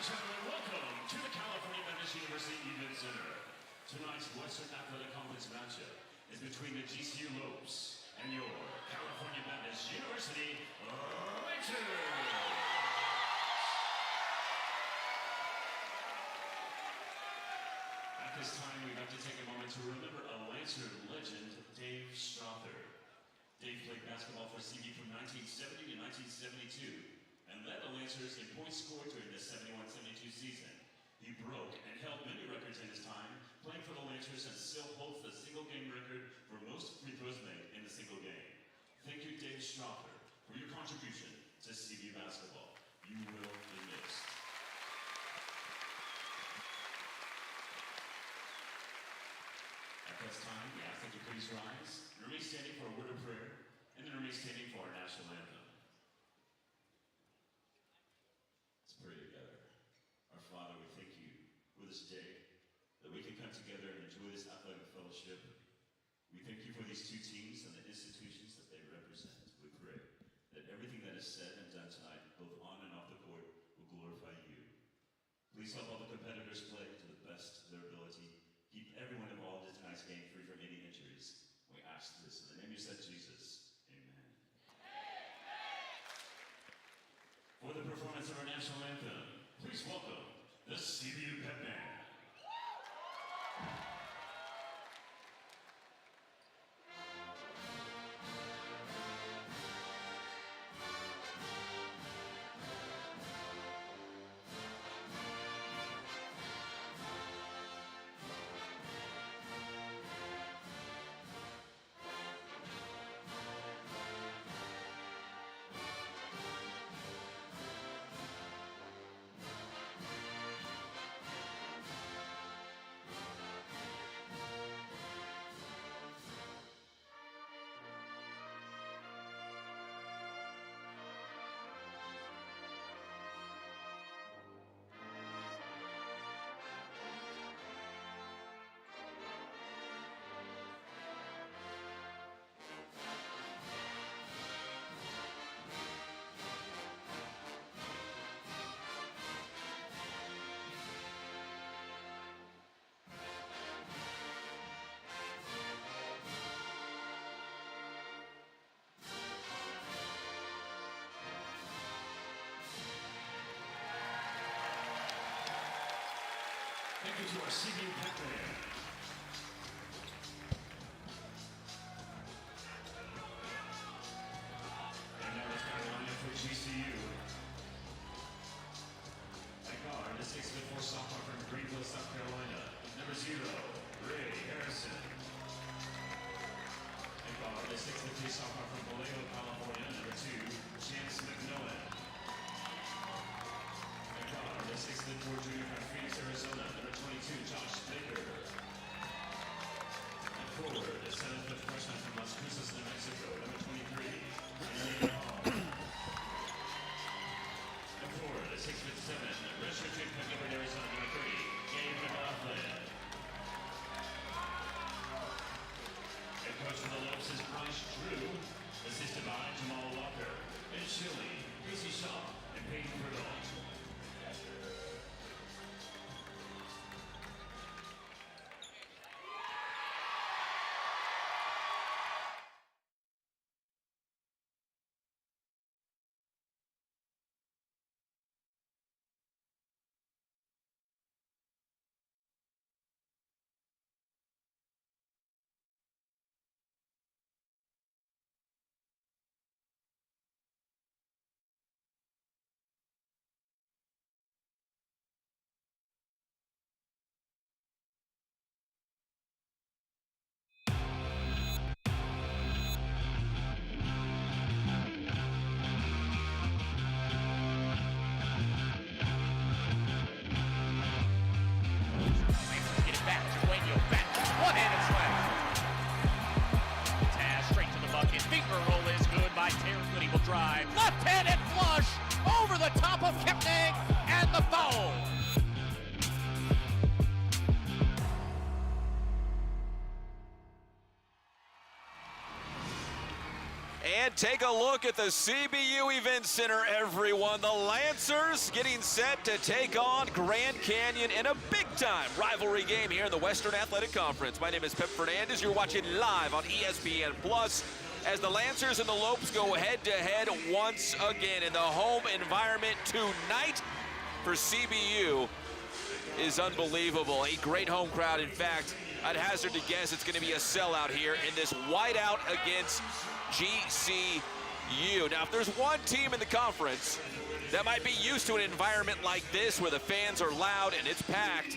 and gentlemen, welcome to the California Baptist University Event Center. Tonight's Western Athletic Conference matchup is between the GCU Lopes and your California Baptist University Rangers. At this time, we'd like to take a moment to remember a Lancer legend, Dave Strother. Dave played basketball for CBU from 1970 to 1972 and led the Lancers in points scored during the 71-72 season. He broke and held many records in his time playing for the Lancers and still holds the single-game record for most free throws made in a single game. Thank you, Dave Strother, for your contribution to CBU basketball. You will be missed. At this time, we ask that you please rise and remain standing for a word of prayer, and then remain standing for our national anthem. Let's pray together. Our Father, we thank you for this day, that we can come together and enjoy this athletic fellowship. We thank you for these two teams and the institutions that they represent. We pray that everything that is said and done tonight, both on and off the court, will glorify you. Please help all the competitors play to the best of their ability. Keep everyone involved in tonight's game free from any injuries. We ask this in the name you said, Jesus. Amen. For the performance of our national anthem, please welcome the CBU Pep Band. Thank you to our CBU Pep Band. And now let's kind of line up for GCU. At guard, the 6'4" sophomore from Greenville, South Carolina, number 0, Ray Harrison. At guard, the 6'2" sophomore from Vallejo, California, number 2, Chance McMillan. The 6'4" junior from Phoenix, Arizona, number 22, Josh Baker. And forward, the 7-foot freshman from Las Cruces, New Mexico, number 23, Isaiah Hall. And forward, the 6'7", redshirt junior from Gilbert, Arizona, number 30, Gabe McLaughlin. And coach for the Lopes is Bryce Drew, assisted by Jamal Walker, and Shilly, Casey Shaw, and Peyton Prudhomme. And take a look at the CBU Event Center, everyone. The Lancers getting set to take on Grand Canyon in a big-time rivalry game here in the Western Athletic Conference. My name is Pep Fernandez. You're watching live on ESPN Plus as the Lancers and the Lopes go head-to-head once again in the home environment tonight for CBU is unbelievable. A great home crowd. In fact, I'd hazard to guess it's going to be a sellout here in this whiteout against GCU. Now, if there's one team in the conference that might be used to an environment like this where the fans are loud and it's packed,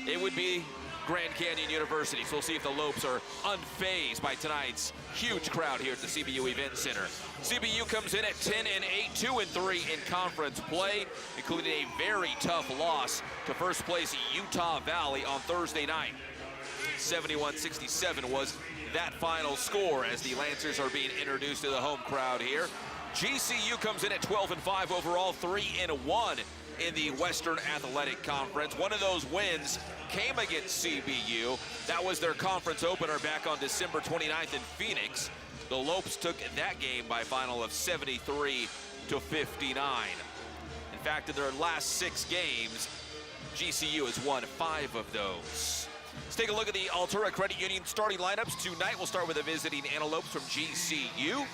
it would be Grand Canyon University. So we'll see if the Lopes are unfazed by tonight's huge crowd here at the CBU Event Center. CBU comes in at 10-8, 2-3 in conference play, including a very tough loss to first place Utah Valley on Thursday night. 71-67 was that final score as the Lancers are being introduced to the home crowd here. GCU comes in at 12-5 overall, 3-1 in the Western Athletic Conference. One of those wins came against CBU. That was their conference opener back on December 29th in Phoenix. The Lopes took that game by a final of 73-59. In fact, in their last 6 games, GCU has won 5 of those. Let's take a look at the Altura Credit Union starting lineups. Tonight we'll start with the visiting Antelopes from GCU.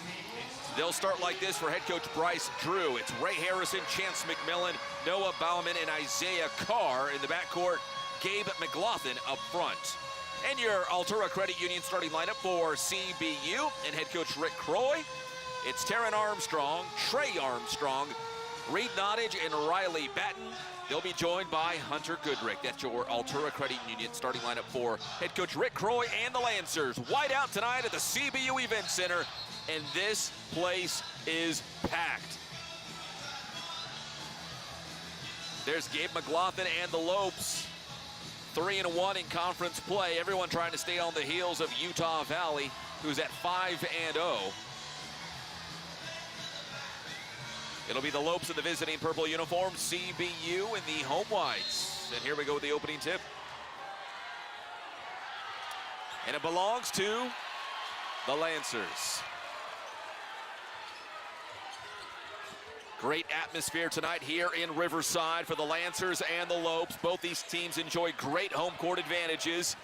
They'll start like this for head coach Bryce Drew. It's Ray Harrison, Chance McMillan, Noah Bauman, and Isaiah Carr. In the backcourt, Gabe McLaughlin up front. And your Altura Credit Union starting lineup for CBU and head coach Rick Croy. It's Taryn Armstrong, Trey Armstrong, Reed Nottage, and Riley Batten. They'll be joined by Hunter Goodrick. That's your Altura Credit Union starting lineup for head coach Rick Croy and the Lancers. White out tonight at the CBU Event Center, and this place is packed. There's Gabe McLaughlin and the Lopes. 3-1 in conference play. Everyone trying to stay on the heels of Utah Valley, who's at 5-0. It'll be the Lopes in the visiting purple uniform, CBU in the home whites. And here we go with the opening tip. And it belongs to the Lancers. Great atmosphere tonight here in Riverside for the Lancers and the Lopes. Both these teams enjoy great home court advantages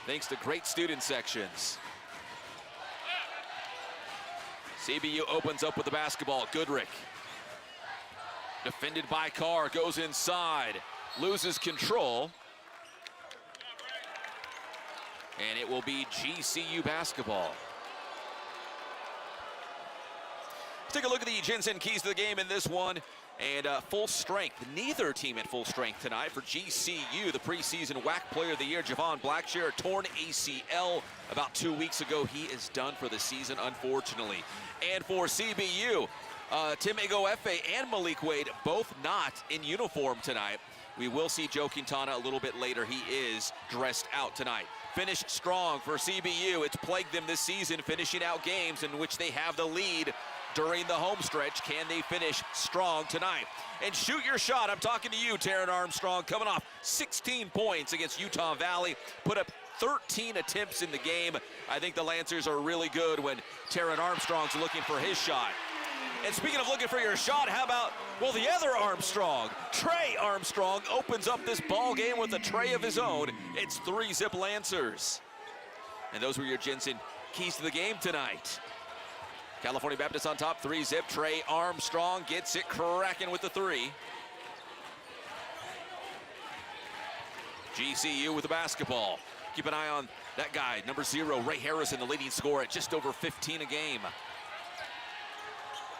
thanks to great student sections. CBU opens up with the basketball. Goodrick. Defended by Carr, goes inside, loses control. And it will be GCU basketball. Let's take a look at the Jensen keys to the game in this one. And full strength, neither team at full strength tonight. For GCU, the preseason WAC Player of the Year, Javon Blackshear, torn ACL about 2 weeks ago. He is done for the season, unfortunately. And for CBU, Tim Egoefe and Malik Wade both not in uniform tonight. We will see Joe Quintana a little bit later. He is dressed out tonight. Finished strong for CBU. It's plagued them this season, finishing out games in which they have the lead during the home stretch. Can they finish strong tonight? And shoot your shot. I'm talking to you, Taryn Armstrong, coming off 16 points against Utah Valley. Put up 13 attempts in the game. I think the Lancers are really good when Taryn Armstrong's looking for his shot. And speaking of looking for your shot, how about, well, the other Armstrong, Trey Armstrong, opens up this ball game with a tray of his own. It's 3-zip Lancers. And those were your Jensen keys to the game tonight. California Baptist on top, 3-zip. Trey Armstrong gets it cracking with the 3. GCU with the basketball. Keep an eye on that guy, number 0, Ray Harrison, the leading scorer at just over 15 a game.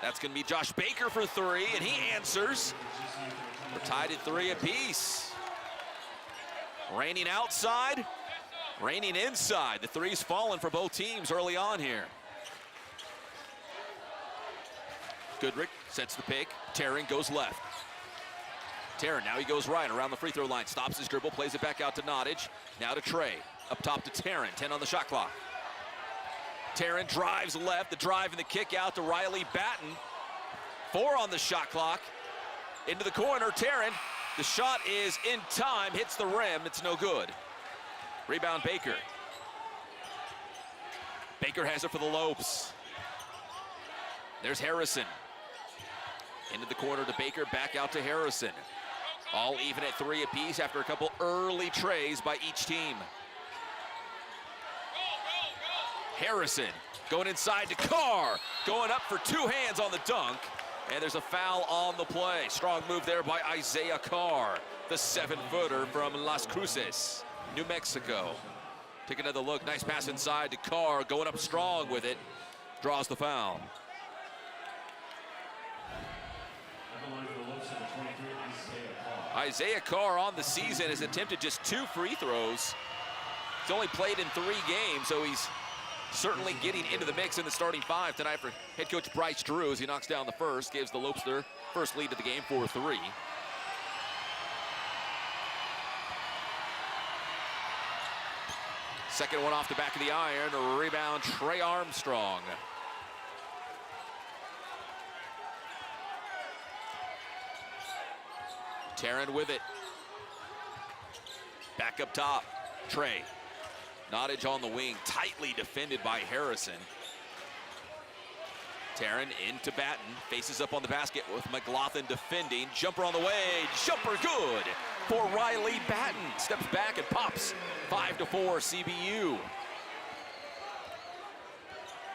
That's going to be Josh Baker for 3, and he answers. We're tied at 3 apiece. Raining outside, raining inside. The 3's fallen for both teams early on here. Goodrick sets the pick. Taryn goes left. Taryn, now he goes right around the free throw line. Stops his dribble, plays it back out to Nottage. Now to Trey. Up top to Taryn, 10 on the shot clock. Taryn drives left, the drive and the kick out to Riley Batten. 4 on the shot clock. Into the corner, Taryn. The shot is in time, hits the rim, it's no good. Rebound Baker. Baker has it for the Lopes. There's Harrison. Into the corner to Baker, back out to Harrison. All even at 3 apiece after a couple early trays by each team. Harrison going inside to Carr, going up for 2 hands on the dunk, and there's a foul on the play. Strong move there by Isaiah Carr, the 7-footer from Las Cruces, New Mexico. Take another look, nice pass inside to Carr, going up strong with it, draws the foul. Isaiah Carr on the season has attempted just 2 free throws. He's only played in 3 games, so he's certainly getting into the mix in the starting 5 tonight for head coach Bryce Drew as he knocks down the first, gives the Lopes their first lead of the game, 4-3. Second one off the back of the iron, a rebound, Trey Armstrong. Taryn with it. Back up top, Trey. Nottage on the wing, tightly defended by Harrison. Taryn into Batten, faces up on the basket with McLaughlin defending. Jumper on the way, jumper good for Riley Batten. Steps back and pops, 5-4 CBU.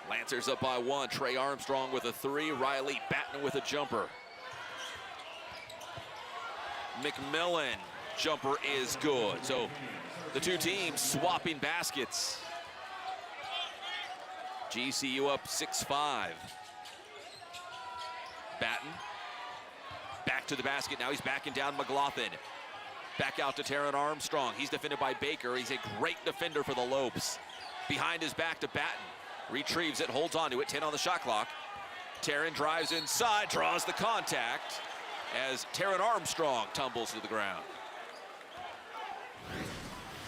Lancers up by 1, Trey Armstrong with a 3, Riley Batten with a jumper. McMillan, jumper is good. So the 2 teams swapping baskets. GCU up 6-5. Batten, back to the basket. Now he's backing down McLaughlin. Back out to Taryn Armstrong. He's defended by Baker. He's a great defender for the Lopes. Behind his back to Batten. Retrieves it, holds on to it, 10 on the shot clock. Taryn drives inside, draws the contact as Taryn Armstrong tumbles to the ground.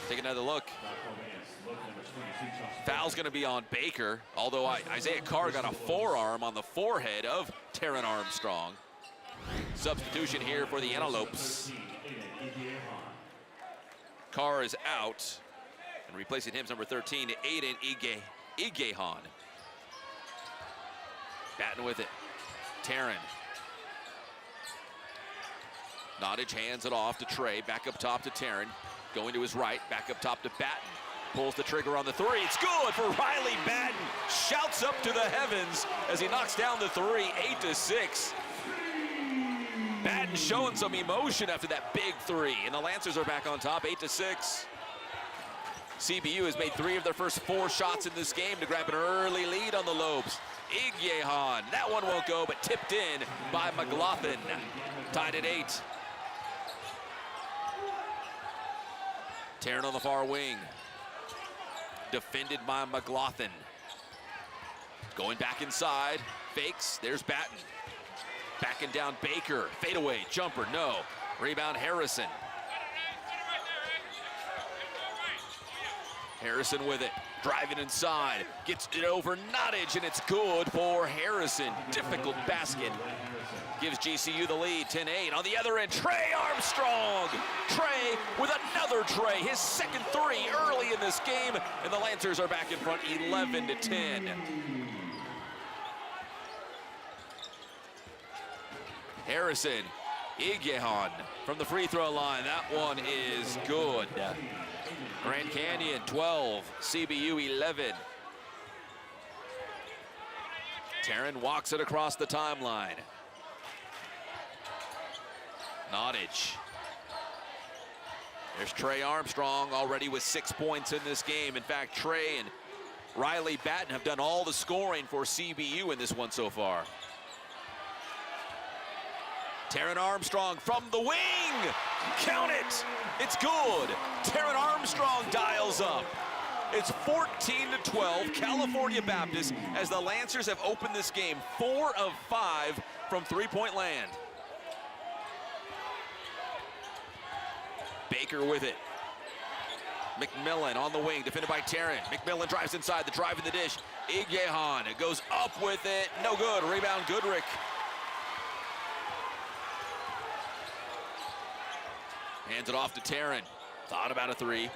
Take another look. Foul's going to be on Baker, although Isaiah Carr got a forearm on the forehead of Taryn Armstrong. Substitution here for the Antelopes. Carr is out, and replacing him is number 13, Aiden Igehan. Batten with it. Taryn. Nottage hands it off to Trey, back up top to Taryn. Going to his right, back up top to Batten. Pulls the trigger on the 3, it's good for Riley Batten. Shouts up to the heavens as he knocks down the 3, 8-6. Batten showing some emotion after that big 3, and the Lancers are back on top, 8-6. CBU has made 3 of their first 4 shots in this game to grab an early lead on the Lopes. Igyehan, that one won't go, but tipped in by McLaughlin. Tied at 8. Taryn on the far wing. Defended by McLaughlin. Going back inside, fakes, there's Batten. Backing down Baker, fadeaway, jumper, no. Rebound Harrison. Harrison with it, driving inside, gets it over Nottage, and it's good for Harrison. Difficult basket. Gives GCU the lead, 10-8. On the other end, Trey Armstrong. Trey with another tray, his second 3 early in this game, and the Lancers are back in front, 11-10. Harrison, Igyehan from the free throw line. That one is good. Grand Canyon, 12, CBU, 11. Taryn walks it across the timeline. Nottage. There's Trey Armstrong already with 6 points in this game. In fact, Trey and Riley Batten have done all the scoring for CBU in this one so far. Taryn Armstrong from the wing. Count it. It's good. Taryn Armstrong dials up. It's 14-12, California Baptist, as the Lancers have opened this game 4 of 5 from three-point land. Baker with it. McMillan on the wing, defended by Taryn. McMillan drives inside, the drive in the dish. Igyehan goes up with it, no good. Rebound Goodrick. Hands it off to Taryn. Thought about a 3.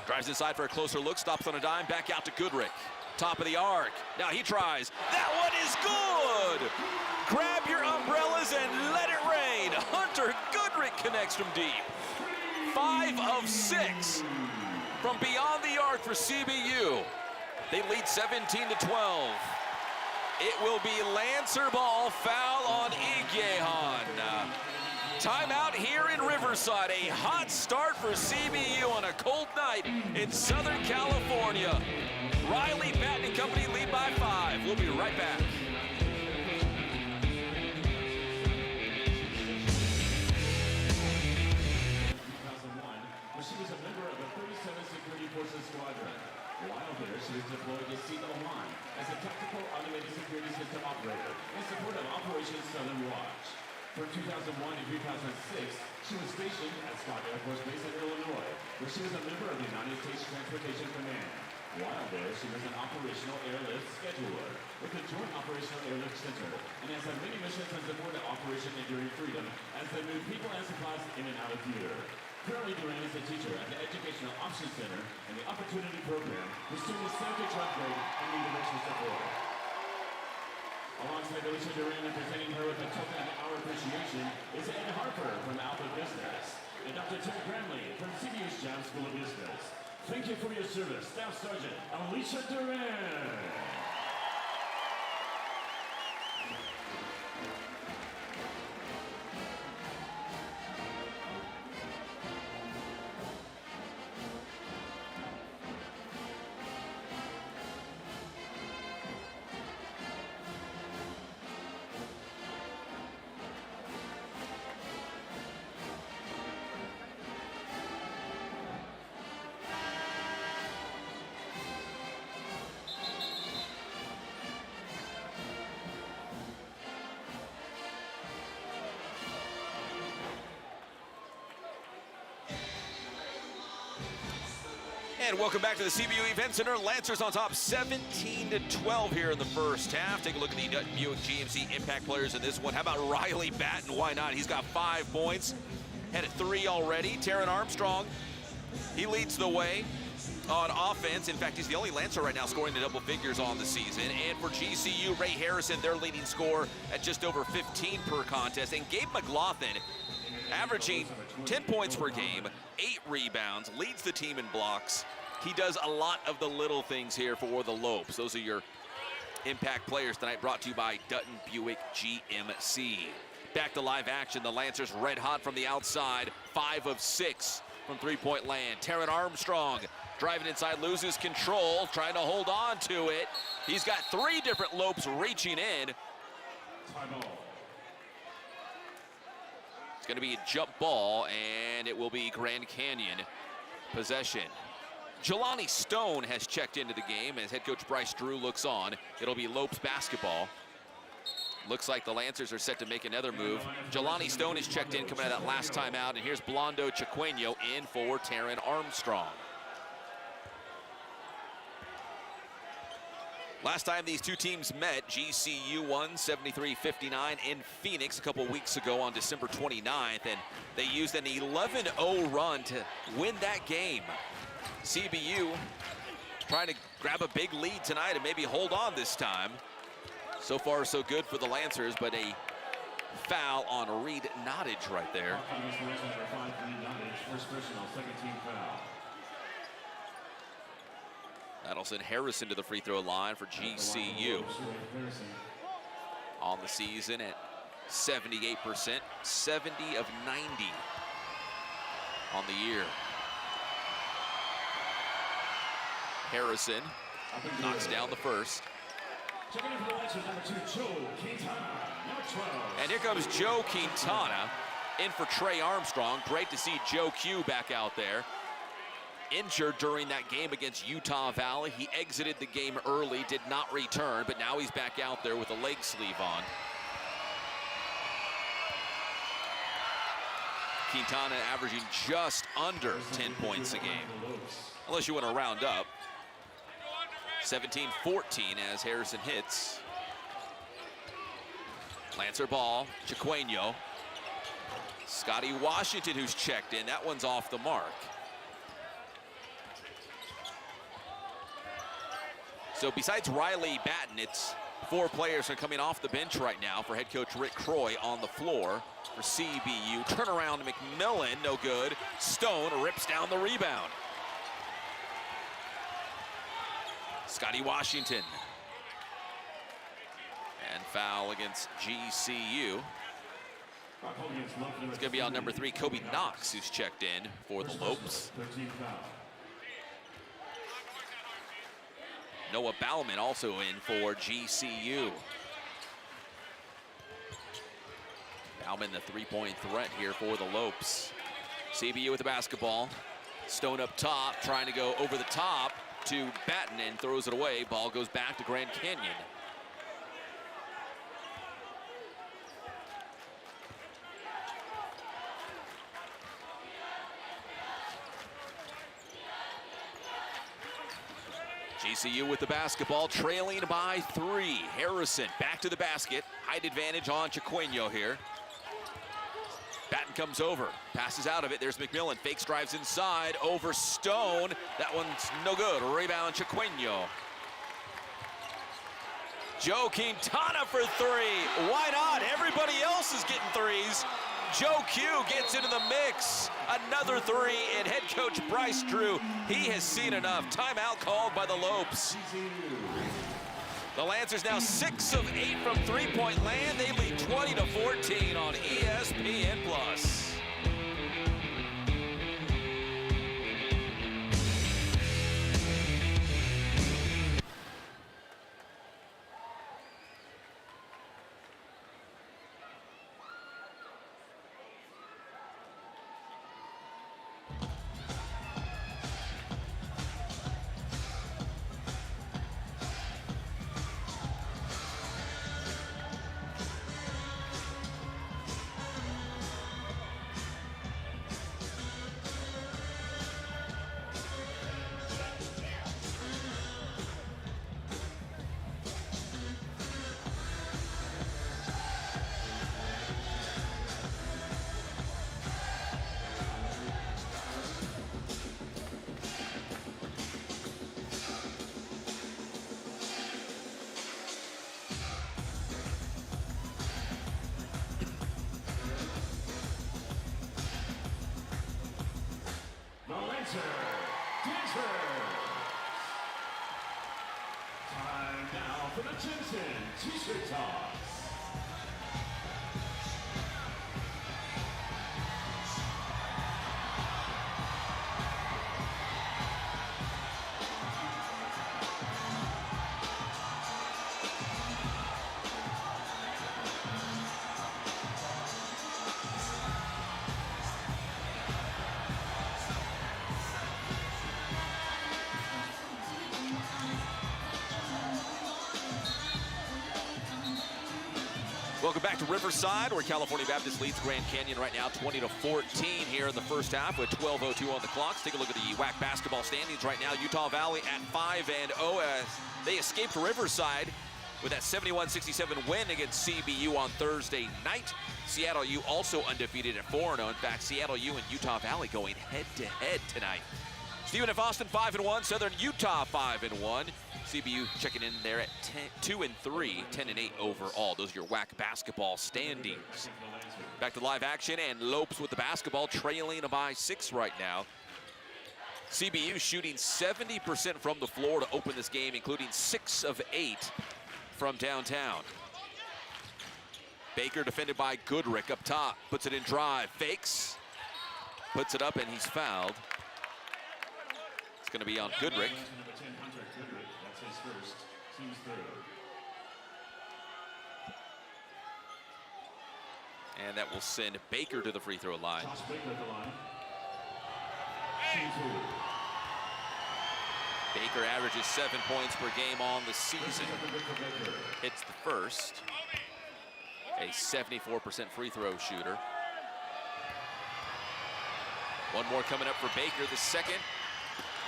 Drives inside for a closer look, stops on a dime, back out to Goodrick. Top of the arc. Now he tries. That one is good! good. Grab your umbrellas and let it rain. Hunter Goodrick connects from deep. 5 of 6 from beyond the arc for CBU. They lead 17-12. It will be Lancer ball, foul on Igyehan. Timeout here in Riverside. A hot start for CBU on a cold night in Southern California. Riley Batten and company lead by 5. We'll be right back. She was a member of the 37th Security Forces Squadron. While there, she was deployed to CBU as a tactical automated security system operator in support of Operation Southern Watch. From 2001 to 2006, she was stationed at Scott Air Force Base in Illinois, where she was a member of the United States Transportation Command. While there, she was an operational airlift scheduler with the Joint Operational Airlift Center and has had many missions in support of Operation Enduring Freedom as they move people and supplies in and out of theater. Currently, Duran is a teacher at the Educational Options Center and the Opportunity Program, whose students save to drug grade and need extra support. Alongside Alicia Duran and presenting her with a token of our appreciation is Ed Harper from Alpha Business and Dr. Tim Gramley from CBU's Jam School of Business. Thank you for your service, Staff Sergeant Alicia Duran. And welcome back to the CBU Event Center. Lancers on top 17-12 here in the first half. Take a look at the Dutton Buick GMC impact players in this one. How about Riley Batten? Why not? He's got 5 points. Had 3 already. Taron Armstrong, he leads the way on offense. In fact, he's the only Lancer right now scoring the double figures on the season. And for GCU, Ray Harrison, their leading scorer at just over 15 per contest. And Gabe McLaughlin, averaging 10 points per game, 8 rebounds, leads the team in blocks. He does a lot of the little things here for the Lopes. Those are your impact players tonight, brought to you by Dutton Buick GMC. Back to live action. The Lancers red hot from the outside. 5 of 6 from three-point land. Taron Armstrong driving inside, loses control, trying to hold on to it. He's got 3 different Lopes reaching in. It's going to be a jump ball, and it will be Grand Canyon possession. Jelani Stone has checked into the game as head coach Bryce Drew looks on. It'll be Lopes basketball. Looks like the Lancers are set to make another move. Jelani Stone is checked in coming out of that last time out, and here's Blondo Chiqueño in for Taron Armstrong. Last time these two teams met, GCU won 73-59 in Phoenix a couple weeks ago on December 29th, and they used an 11-0 run to win that game. CBU trying to grab a big lead tonight and maybe hold on this time. So far, so good for the Lancers, but a foul on Reed Nottage right there. That'll send Harrison to the free throw line for GCU. On the season at 78%, 70 of 90 on the year. Harrison knocks down the first. And here comes Joe Quintana in for Trey Armstrong. Great to see Joe Q back out there. Injured during that game against Utah Valley. He exited the game early, did not return, but now he's back out there with a leg sleeve on. Quintana averaging just under 10 points a game, unless you want to round up. 17-14 as Harrison hits. Lancer ball, Chiqueño. Scotty Washington who's checked in. That one's off the mark. So besides Riley Batten, it's 4 players are coming off the bench right now for head coach Rick Croy on the floor for CBU. Turnaround to McMillan, no good. Stone rips down the rebound. Scotty Washington. And foul against GCU. It's going to be on number 3, Kobe Knox, who's checked in for the Lopes. Noah Bauman also in for GCU. Bauman, the 3-point threat here for the Lopes. CBU with the basketball. Stone up top, trying to go over the top to Batten and throws it away. Ball goes back to Grand Canyon. GCU with the basketball, trailing by 3. Harrison back to the basket. Height advantage on Chiquinho here. Batten comes over, passes out of it. There's McMillan, fakes, drives inside, over Stone. That one's no good. Rebound Chiquinho. Joe Quintana for 3. Why not? Everybody else is getting threes. Joe Q gets into the mix. Another 3, and head coach Bryce Drew, he has seen enough. Timeout called by the Lopes. The Lancers now 6 of 8 from three-point land. They lead 20-14 on ESPN+. Time now for the Jensen T-shirt toss. Welcome back to Riverside, where California Baptist leads Grand Canyon right now 20-14 here in the first half with 12:02 on the clock. Let's take a look at the WAC basketball standings right now. Utah Valley at 5-0 as they escaped Riverside with that 71-67 win against CBU on Thursday night. Seattle U also undefeated at 4-0. In fact, Seattle U and Utah Valley going head-to-head tonight. Stephen F. Austin 5-1, Southern Utah 5-1. CBU checking in there at 2-3, 10-8 overall. Those are your WAC basketball standings. Back to live action, and Lopes with the basketball, trailing by 6 right now. CBU shooting 70% from the floor to open this game, including 6 of 8 from downtown. Baker defended by Goodrick up top, puts it in drive, fakes, puts it up, and he's fouled. It's going to be on Goodrick. And that will send Baker to the free throw line. Baker averages 7 points per game on the season. Hits the first. A 74% free throw shooter. One more coming up for Baker, the second.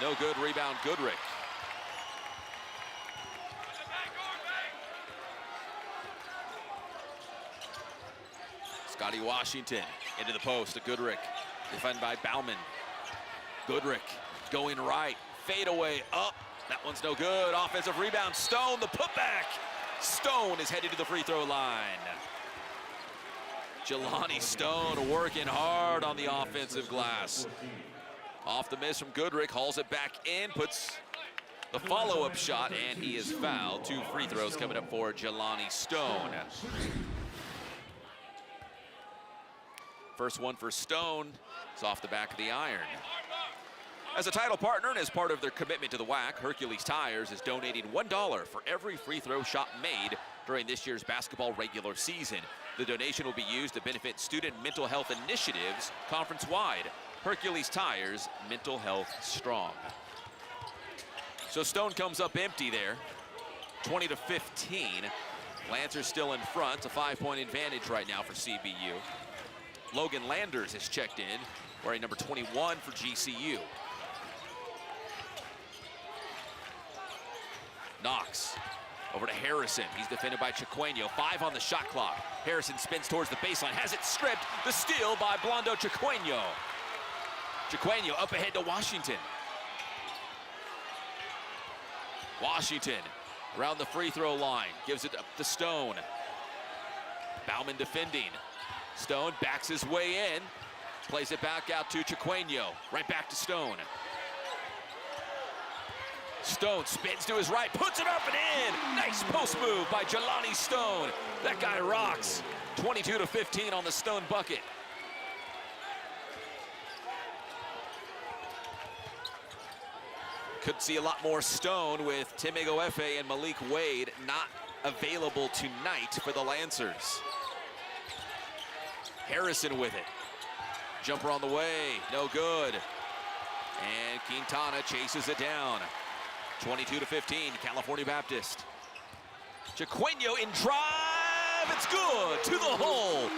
No good, rebound Goodrick. Scotty Washington into the post to Goodrick. Defended by Bauman. Goodrick going right. Fade away up. That one's no good. Offensive rebound. Stone, the putback. Stone is headed to the free throw line. Jelani Stone working hard on the offensive glass. Off the miss from Goodrick, hauls it back in, puts the follow-up shot, and he is fouled. 2 free throws coming up for Jelani Stone. First one for Stone is off the back of the iron. As a title partner and as part of their commitment to the WAC, Hercules Tires is donating $1 for every free throw shot made during this year's basketball regular season. The donation will be used to benefit student mental health initiatives conference-wide. Hercules Tires, mental health strong. So Stone comes up empty there, 20-15. Lancers still in front, a 5-point advantage right now for CBU. Logan Landers has checked in, wearing number 21 for GCU. Knox over to Harrison. He's defended by Chiqueno. 5 on the shot clock. Harrison spins towards the baseline, has it stripped. The steal by Blondo Chiqueno. Chiqueno up ahead to Washington. Washington around the free throw line, gives it up to Stone. Bauman defending. Stone backs his way in, plays it back out to Chiqueno. Right back to Stone. Stone spins to his right, puts it up and in. Nice post move by Jelani Stone. That guy rocks. 22-15 on the Stone bucket. Could see a lot more Stone with Tim Egoefe and Malik Wade not available tonight for the Lancers. Harrison with it. Jumper on the way, no good. And Quintana chases it down. 22-15, California Baptist. Chiqueno in drive, it's good, to the hole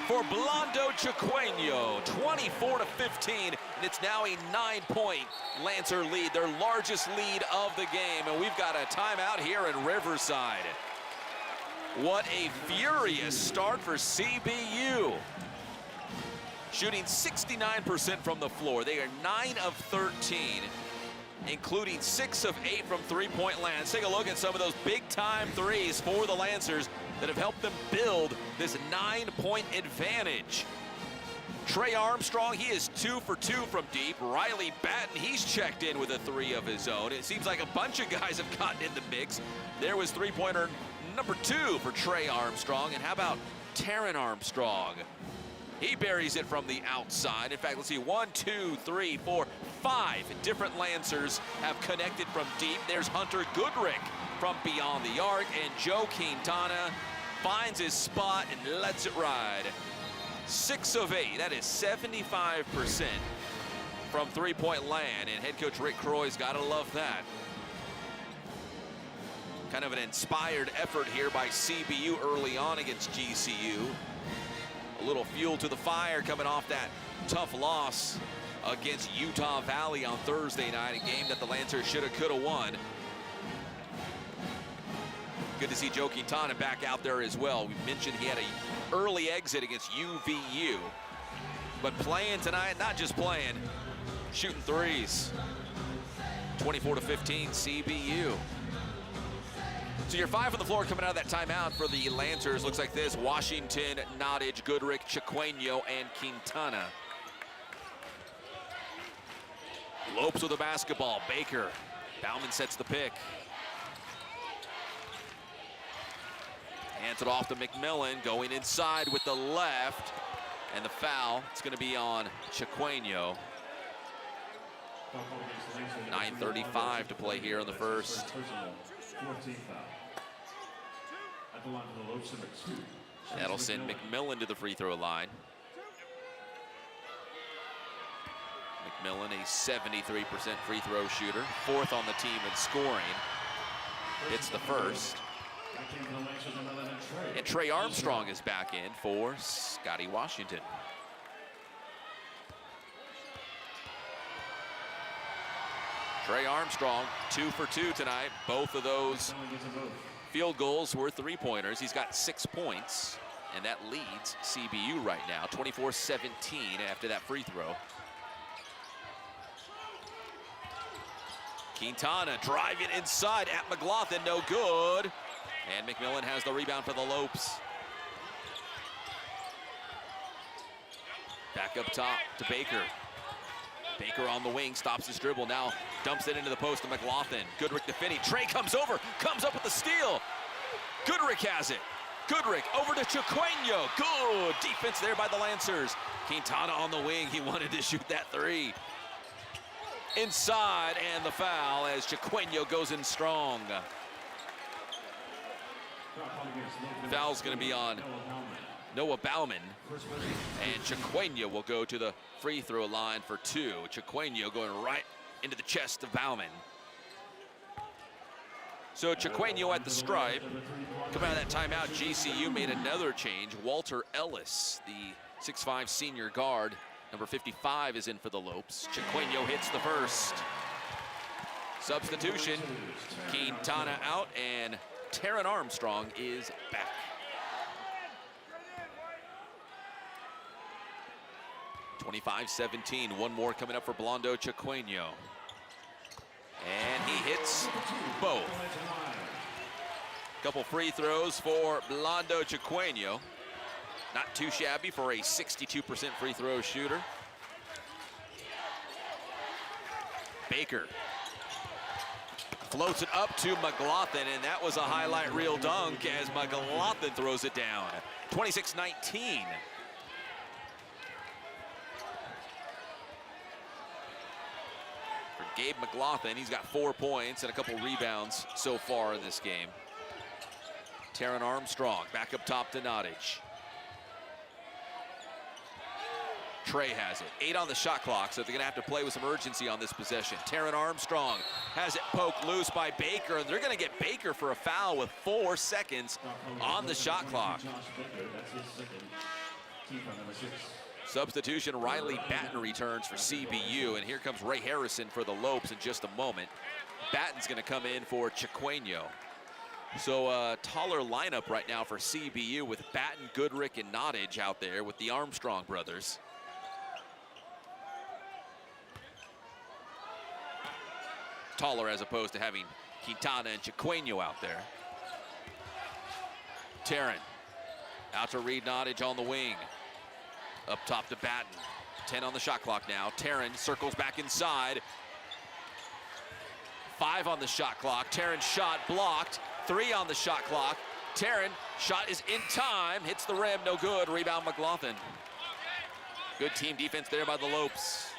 for Blondo Chiqueno. 24-15, and it's now a 9-point Lancer lead, their largest lead of the game, and we've got a timeout here in Riverside. What a furious start for CBU. Shooting 69% from the floor. They are 9 of 13, including 6 of 8 from three-point land. Let's take a look at some of those big-time threes for the Lancers that have helped them build this 9-point advantage. Trey Armstrong, he is 2 for 2 from deep. Riley Batten, he's checked in with a 3 of his own. It seems like a bunch of guys have gotten in the mix. There was three-pointer number 2 for Trey Armstrong. And how about Taron Armstrong? He buries it from the outside. In fact, let's see, 1, 2, 3, 4, 5 different Lancers have connected from deep. There's Hunter Goodrick from beyond the arc, and Joe Quintana finds his spot and lets it ride. 6 of 8, that is 75% from three-point land, and head coach Rick Croy's gotta love that. Kind of an inspired effort here by CBU early on against GCU. A little fuel to the fire coming off that tough loss against Utah Valley on Thursday night, a game that the Lancers shoulda, coulda won. Good to see Joe Quintana back out there as well. We mentioned he had an early exit against UVU, but playing tonight, not just playing, shooting threes. 24-15 CBU. So your 5 on the floor coming out of that timeout for the Lancers looks like this: Washington, Nottage, Goodrick, Chiqueno, and Quintana. Lopes with the basketball. Baker. Bauman sets the pick. Hands it off to McMillan, going inside with the left. And the foul, it's going to be on Chiqueno. 9:35 to play here in the first. That'll send McMillan to the free throw line. McMillan, a 73% free throw shooter, 4th on the team in scoring. Hits the first. And Trey Armstrong is back in for Scotty Washington. Trey Armstrong, 2 for 2 tonight. Both of those field goals were three-pointers. He's got 6 points, and that leads CBU right now, 24-17 after that free throw. Quintana driving inside at McLaughlin, no good. And McMillan has the rebound for the Lopes. Back up top to Baker. Baker on the wing, stops his dribble, now dumps it into the post to McLaughlin. Goodrick defending, Trey comes over, comes up with the steal. Goodrick has it. Goodrick over to Chiqueño. Good defense there by the Lancers. Quintana on the wing, he wanted to shoot that three. Inside, and the foul as Chiqueño goes in strong. Foul's gonna be on Noah Bauman. And Chiqueño will go to the free throw line for two. Chiqueño going right into the chest of Bauman. So Chiqueño at the stripe. Coming out of that timeout, GCU made another change. Walter Ellis, the 6'5" senior guard, number 55, is in for the Lopes. Chiqueño hits the first. Substitution, Quintana out, and Taron Armstrong is back. (25-17). One more coming up for Blondo Chiqueño. And he hits both. Couple free throws for Blondo Chiqueño. Not too shabby for a 62% free throw shooter. Baker floats it up to McLaughlin, and that was a highlight reel dunk as McLaughlin throws it down. 26-19. For Gabe McLaughlin, he's got 4 points and a couple rebounds so far in this game. Taron Armstrong back up top to Nottage. Trey has it. 8 on the shot clock, so they're gonna have to play with some urgency on this possession. Taron Armstrong has it poked loose by Baker, and they're gonna get Baker for a foul with 4 seconds on the shot clock. Substitution, Riley Batten returns for CBU, and here comes Ray Harrison for the Lopes in just a moment. Batten's gonna come in for Chiqueño. So a taller lineup right now for CBU with Batten, Goodrick, and Nottage out there with the Armstrong brothers. Taller as opposed to having Quintana and Chiqueño out there. Taron out to Reed Nottage on the wing. Up top to Batten. 10 on the shot clock now. Taron circles back inside. 5 on the shot clock. Taron shot blocked. 3 on the shot clock. Taron shot is in time. Hits the rim, no good. Rebound McLaughlin. Good team defense there by the Lopes.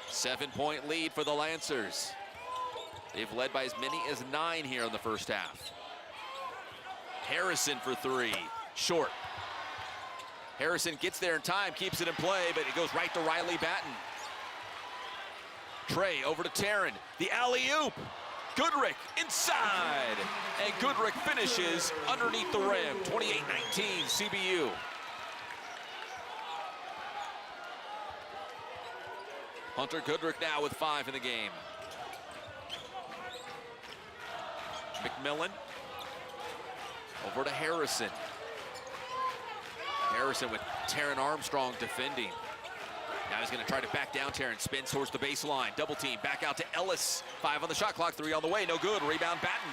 7-point lead for the Lancers. They've led by as many as 9 here in the first half. Harrison for 3, short. Harrison gets there in time, keeps it in play, but it goes right to Riley Batten. Trey over to Taron, the alley-oop. Goodrick inside, and Goodrick finishes underneath the rim. 28-19 CBU. Hunter Goodrick now with 5 in the game. McMillan over to Harrison. Harrison with Taron Armstrong defending. Now he's going to try to back down Taron. Spins towards the baseline. Double team. Back out to Ellis. 5 on the shot clock. 3 on the way. No good. Rebound Batten.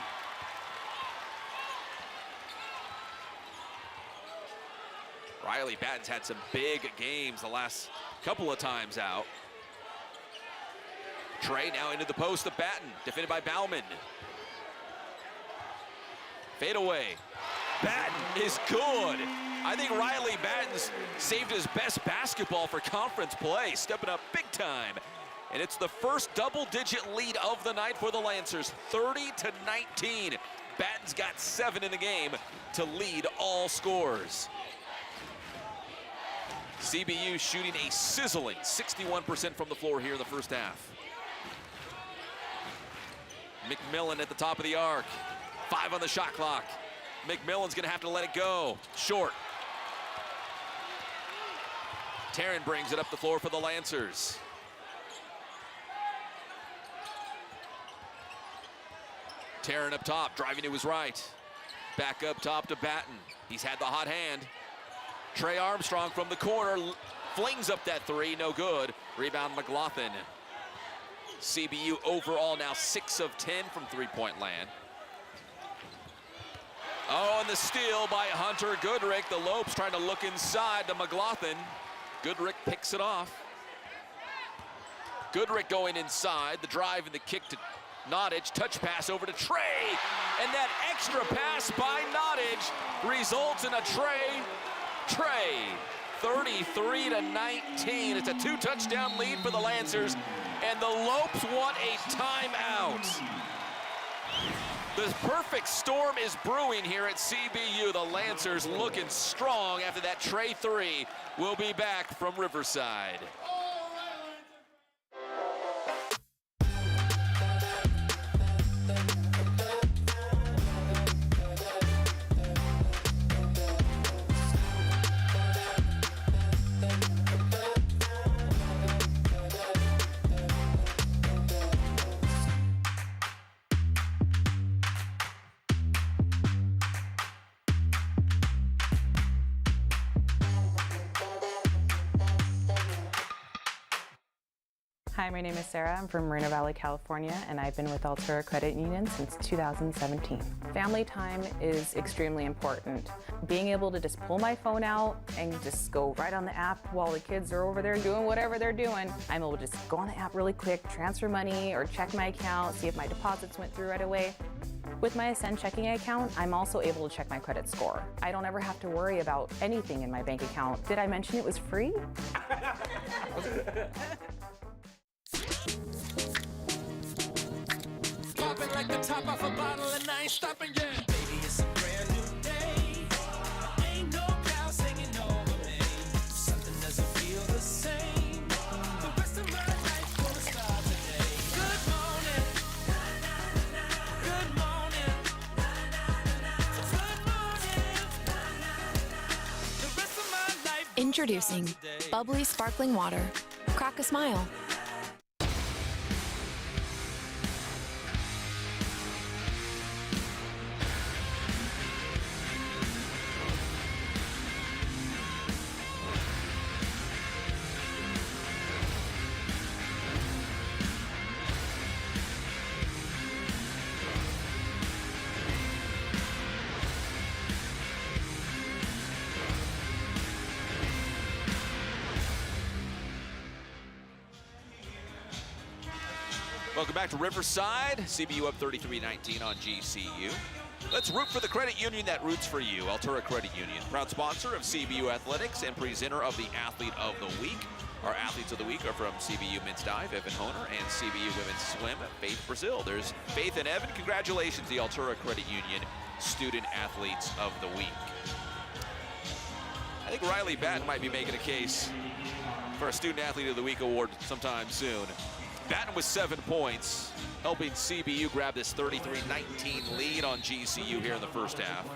Riley Batten's had some big games the last couple of times out. Trey now into the post of Batten. Defended by Bauman. Fade away. Batten is good. I think Riley Batten's saved his best basketball for conference play, stepping up big time. And it's the first double-digit lead of the night for the Lancers, 30-19. Batten's got 7 in the game to lead all scores. CBU shooting a sizzling 61% from the floor here in the first half. McMillan at the top of the arc. 5 on the shot clock. McMillan's gonna have to let it go. Short. Taron brings it up the floor for the Lancers. Taron up top, driving to his right. Back up top to Batten. He's had the hot hand. Trey Armstrong from the corner flings up that 3, no good. Rebound McLaughlin. CBU overall now 6 of 10 from three-point land. Oh, and the steal by Hunter Goodrick. The Lopes trying to look inside to McLaughlin. Goodrick picks it off. Goodrick going inside. The drive and the kick to Nottage. Touch pass over to Trey. And that extra pass by Nottage results in a Trey. 33-19. It's a 2-touchdown lead for the Lancers. And the Lopes want a timeout. The perfect storm is brewing here at CBU. The Lancers looking strong after that Trey 3. We'll be back from Riverside. Hi, my name is Sarah. I'm from Moreno Valley, California, and I've been with Altura Credit Union since 2017. Family time is extremely important. Being able to just pull my phone out and just go right on the app while the kids are over there doing whatever they're doing, I'm able to just go on the app really quick, transfer money, or check my account, see if my deposits went through right away. With my Ascend checking account, I'm also able to check my credit score. I don't ever have to worry about anything in my bank account. Did I mention it was free? Popping like the top off a bottle and I ain't stopping yet. Baby, it's a brand new day. Ain't no clouds hanging over me. Something doesn't feel the same. The rest of my life gonna start today. Good morning. Good morning. Good morning. The rest of my life. Introducing bubbly sparkling water. Crack a smile. Welcome back to Riverside. CBU up 33-19 on GCU. Let's root for the credit union that roots for you. Altura Credit Union, proud sponsor of CBU Athletics and presenter of the Athlete of the Week. Our athletes of the week are from CBU Men's Dive, Evan Honer, and CBU Women's Swim, Faith Brazil. There's Faith and Evan. Congratulations, the Altura Credit Union Student Athletes of the Week. I think Riley Batten might be making a case for a Student Athlete of the Week award sometime soon. Batten with 7 points, helping CBU grab this 33-19 lead on GCU here in the first half.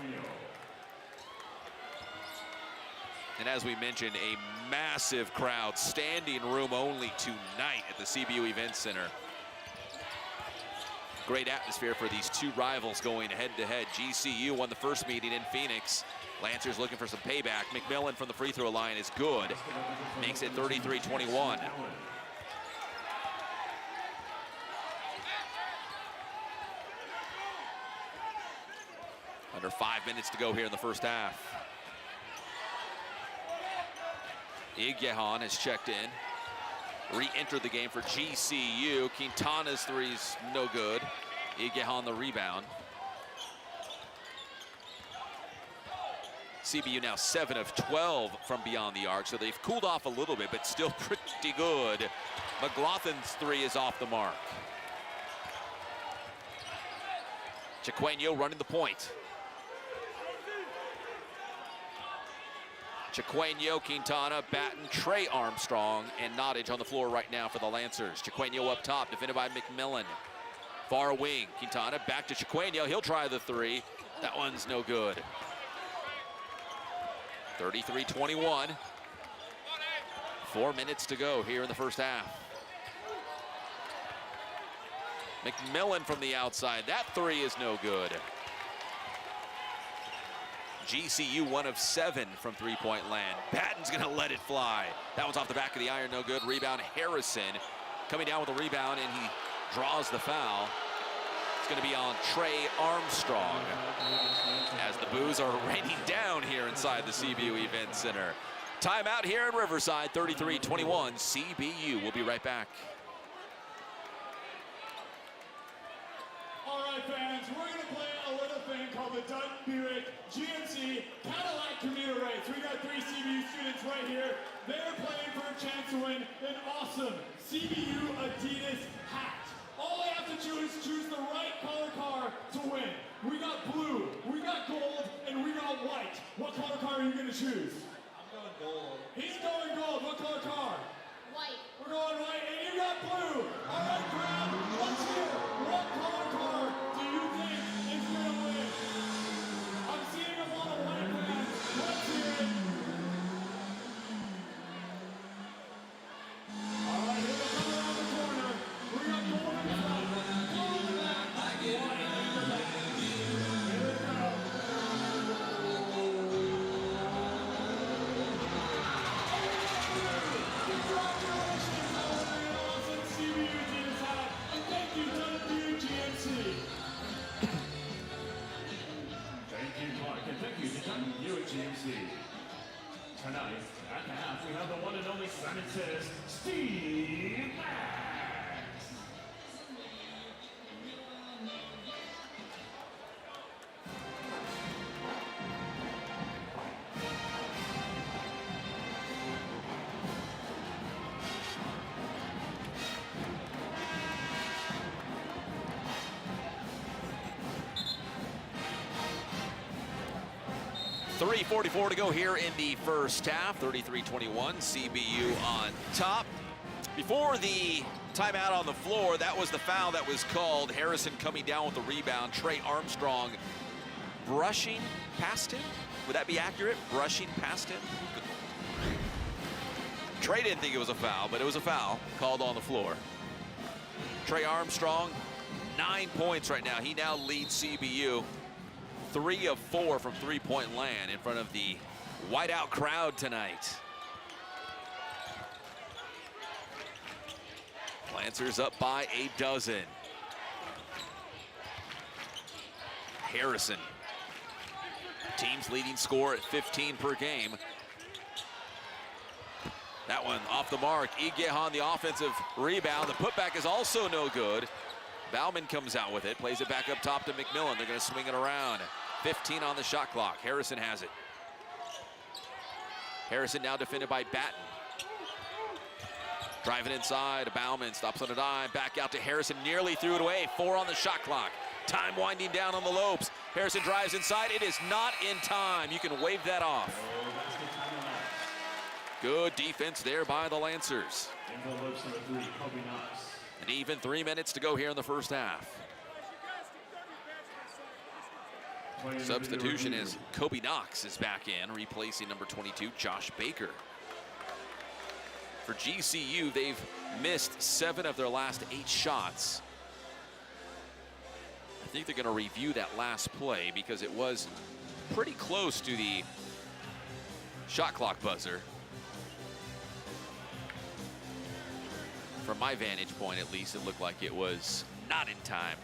And as we mentioned, a massive crowd, standing room only tonight at the CBU Event Center. Great atmosphere for these two rivals going head-to-head. GCU won the first meeting in Phoenix. Lancers looking for some payback. McMillan from the free throw line is good. Makes it 33-21. Under 5 minutes to go here in the first half. Igyehan has checked in. Re-entered the game for GCU. Quintana's three's no good. Igyehan the rebound. CBU now 7 of 12 from beyond the arc, so they've cooled off a little bit, but still pretty good. McLaughlin's three is off the mark. Chiquenyo running the point. Chiquenyo, Quintana, Batten, Trey Armstrong, and Nottage on the floor right now for the Lancers. Chiquenyo up top, defended by McMillan. Far wing, Quintana back to Chiquenyo. He'll try the three. That one's no good. 33-21. 4 minutes to go here in the first half. McMillan from the outside. That three is no good. GCU 1 of 7 from three-point land. Batten's gonna let it fly. That one's off the back of the iron, no good. Rebound, Harrison coming down with a rebound, and he draws the foul. It's going to be on Trey Armstrong as the boos are raining down here inside the CBU Event Center. Timeout here in Riverside, 33-21, CBU. We'll be right back. All right, fans, we're going to play a little thing called the Dutton Buick GMC Cadillac Commuter Race. We got 3 CBU students right here. They're playing for a chance to win an awesome CBU Adidas hat. All they have to do is choose the right color car to win. We got blue, we got gold, and we got white. What color car are you going to choose? I'm going gold. He's going gold. What color car? White. We're going white, and you got blue. All right, Brad, let's hear. What color car do you think is going to win? I'm seeing a lot of white fans. Let's hear it. All right, here we come around the corner. We got gold in the front, gold in the back, white in the back. Here we go. Congratulations on winning an awesome CBU Adidas hat, and thank you to the Buick GMC. Thank you, Mark, and thank you to Dutton Buick GMC. Tonight, at the half, we have the one and only scientist, Steve Max. .344 to go here in the first half. 33-21, CBU on top. Before the timeout on the floor, that was the foul that was called. Harrison coming down with the rebound. Trey Armstrong brushing past him. Would that be accurate? Brushing past him? Trey didn't think it was a foul, but it was a foul called on the floor. Trey Armstrong, 9 points right now. He now leads CBU. 3 of 4 from three-point land in front of the whiteout crowd tonight. Lancers up by a dozen. Harrison, team's leading scorer at 15 per game. That one off the mark. Igehan, the offensive rebound. The putback is also no good. Bauman comes out with it, plays it back up top to McMillan. They're going to swing it around. 15 on the shot clock. Harrison has it. Harrison now defended by Batten. Driving inside, Bauman stops on a dime. Back out to Harrison, nearly threw it away. 4 on the shot clock. Time winding down on the Lopes. Harrison drives inside. It is not in time. You can wave that off. Good defense there by the Lancers. An even 3 minutes to go here in the first half. Substitution is Kobe Knox is back in, replacing number 22, Josh Baker. For GCU, they've missed 7 of their last 8 shots. I think they're going to review that last play because it was pretty close to the shot clock buzzer. From my vantage point, at least, it looked like it was not in time.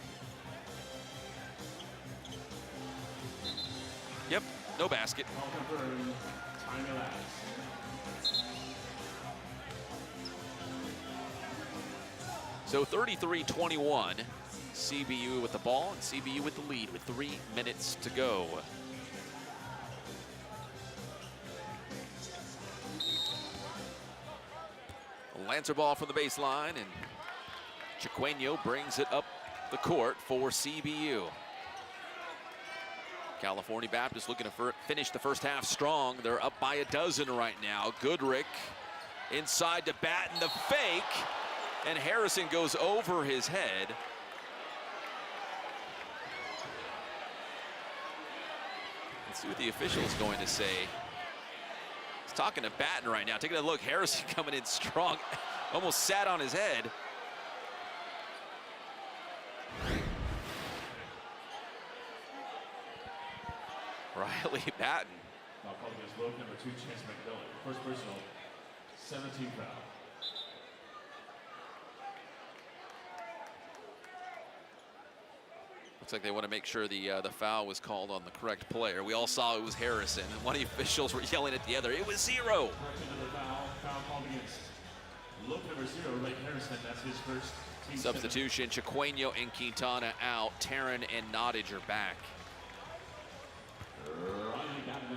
Yep, no basket. So 33-21, CBU with the ball and CBU with the lead with 3 minutes to go. Lancer ball from the baseline, and Chiqueño brings it up the court for CBU. California Baptist looking to finish the first half strong. They're up by a dozen right now. Goodrick inside to Batten, the fake, and Harrison goes over his head. Let's see what the official is going to say. He's talking to Batten right now. Taking a look, Harrison coming in strong. Almost sat on his head. Riley Batten. Foul called against load number 2, Chance McMillan. First personal, 17 foul. Looks like they want to make sure the foul was called on the correct player. We all saw it was Harrison, and one of the officials were yelling at the other. It was 0. Correction of the foul. Foul called against loop number 0, Ray Harrison. That's his first team Substitution, Chiqueno and Quintana out. Taryn and Nottage are back.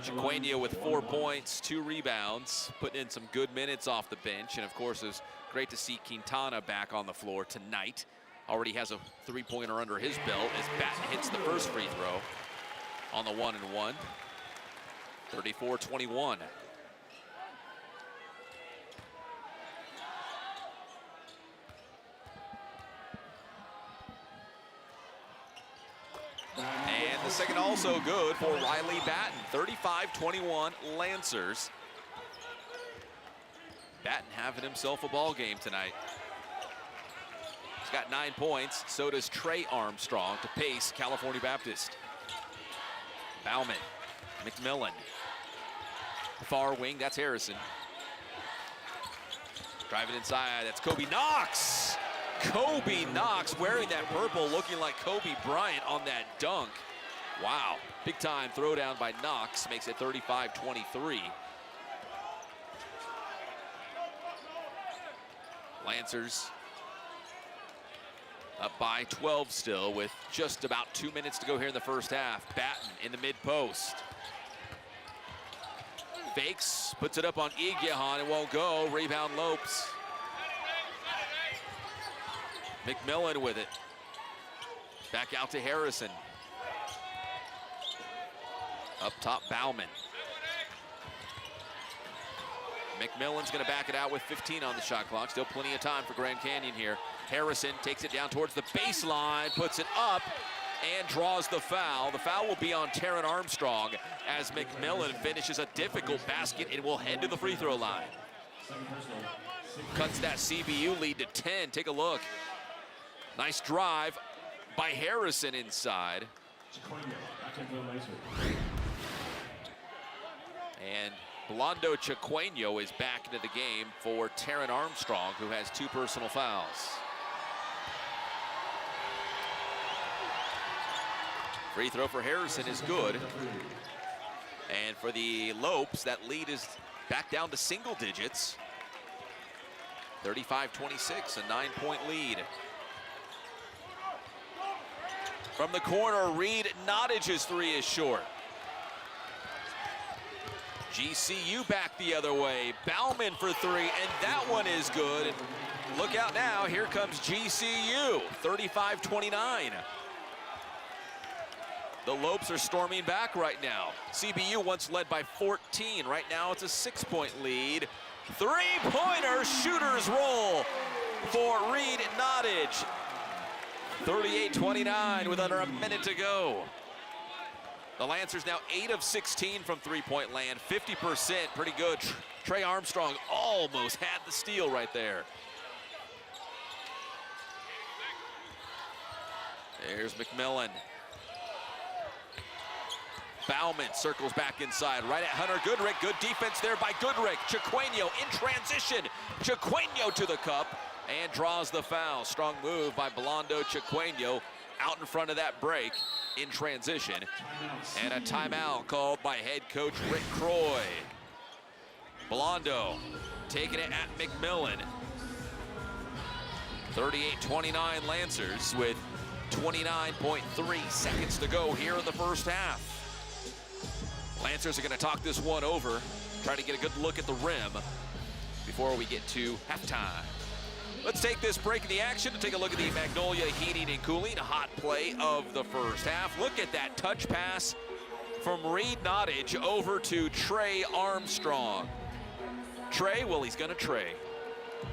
Chiqueno with 4 points, 2 rebounds, putting in some good minutes off the bench. And of course, it's great to see Quintana back on the floor tonight. Already has a 3-pointer under his belt as Batten hits the first free throw on the 1-and-1. 34-21. And the second also good for Riley Batten. 35-21 Lancers. Batten having himself a ball game tonight. He's got 9 points. So does Trey Armstrong to pace California Baptist. Bauman, McMillan. Far wing, that's Harrison. Driving inside, that's Kobe Knox. Kobe Knox wearing that purple, looking like Kobe Bryant on that dunk. Wow, big time throwdown by Knox, makes it 35-23. Lancers up by 12 still with just about 2 minutes to go here in the first half. Batten in the mid-post. Fakes, puts it up on Igiahan, it won't go. Rebound Lopes. McMillan with it. Back out to Harrison. Up top, Bauman. McMillan's gonna back it out with 15 on the shot clock. Still plenty of time for Grand Canyon here. Harrison takes it down towards the baseline, puts it up, and draws the foul. The foul will be on Taryn Armstrong as McMillan finishes a difficult basket and will head to the free throw line. Cuts that CBU lead to 10. Take a look. Nice drive by Harrison inside. And Blondo Chiqueno is back into the game for Taryn Armstrong, who has 2 personal fouls. Free throw for Harrison is good. And for the Lopes, that lead is back down to single digits. 35-26, a 9-point lead. From the corner, Reed Nottage's 3 is short. GCU back the other way. Bauman for 3, and that one is good. And look out now, here comes GCU, 35-29. The Lopes are storming back right now. CBU once led by 14. Right now it's a 6-point lead. 3-pointer shooters roll for Reed Nottage. 38-29 with under a minute to go. The Lancers now 8 of 16 from 3-point land, 50%, pretty good. Trey Armstrong almost had the steal right there. There's McMillan. Bauman circles back inside, right at Hunter Goodrick. Good defense there by Goodrick. Chiqueno in transition. Chiqueno to the cup and draws the foul. Strong move by Blondo Chiqueno out in front of that break in transition. And a timeout called by head coach Rick Croy. Blondo taking it at McMillan. 38-29 Lancers with 29.3 seconds to go here in the first half. Lancers are going to talk this one over, try to get a good look at the rim before we get to halftime. Let's take this break in the action to take a look at the Magnolia Heating and Cooling hot play of the first half. Look at that touch pass from Reed Nottage over to Trey Armstrong. Trey, well, he's going to Trey.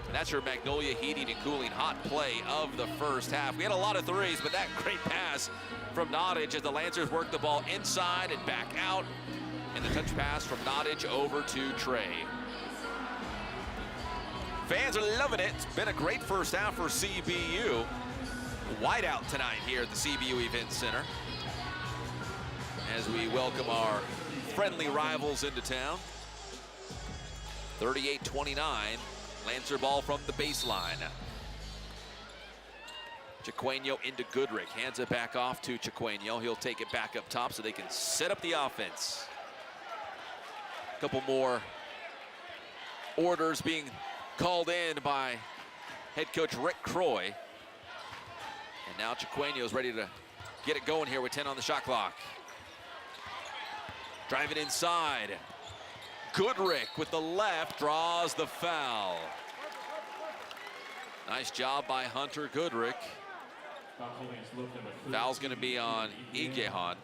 And that's your Magnolia Heating and Cooling hot play of the first half. We had a lot of threes, but that great pass from Nottage as the Lancers work the ball inside and back out. And the touch pass from Nottage over to Trey. Fans are loving it. It's been a great first half for CBU. Whiteout tonight here at the CBU Event Center as we welcome our friendly rivals into town. 38-29, Lancer ball from the baseline. Chiqueno into Goodrick, hands it back off to Chiqueno. He'll take it back up top so they can set up the offense. A couple more orders being called in by head coach Rick Croy. And now Chiqueno is ready to get it going here with 10 on the shot clock. Driving inside. Goodrick with the left draws the foul. Nice job by Hunter Goodrick. Foul's going to be on Igehan.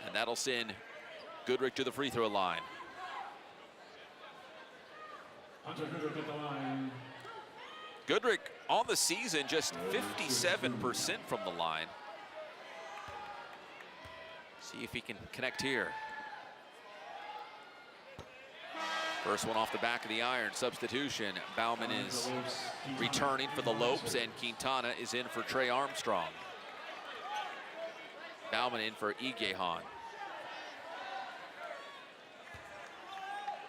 And that'll send Goodrick to the free throw line. Hunter Goodrick at the line. Goodrick on the season just 57% from the line. See if he can connect here. First one off the back of the iron, substitution. Bauman is returning for the Lopes, and Quintana is in for Trey Armstrong. Bauman in for Igehan.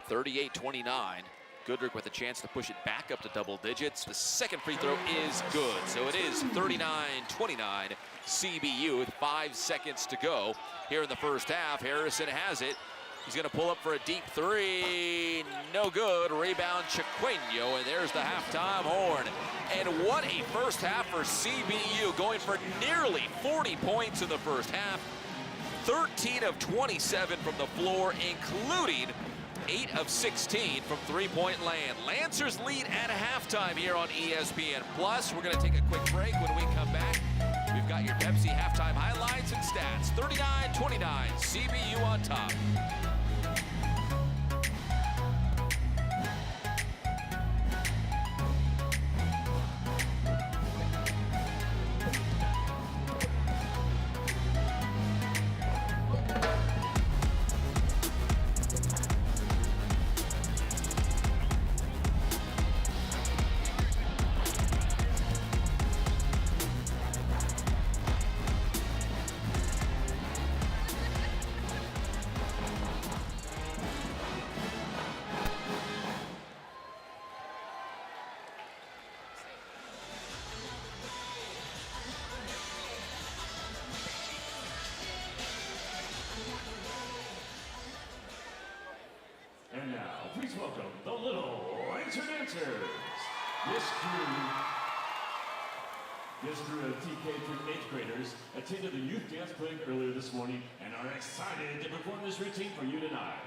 38-29. Goodrick with a chance to push it back up to double digits. The second free throw is good. So it is 39-29 CBU with 5 seconds to go here in the first half. Harrison has it. He's going to pull up for a deep three. No good. Rebound Chiqueno, and there's the halftime horn. And what a first half for CBU, going for nearly 40 points in the first half. 13 of 27 from the floor, including 8 of 16 from three-point land. Lancers lead at halftime here on ESPN+. We're going to take a quick break. When we come back, we've got your Pepsi halftime highlights and stats. 39-29, CBU on top. And now, please welcome the Little Lantern Dancers. This crew of TK through 8th graders attended the youth dance clinic earlier this morning and are excited to perform this routine for you tonight.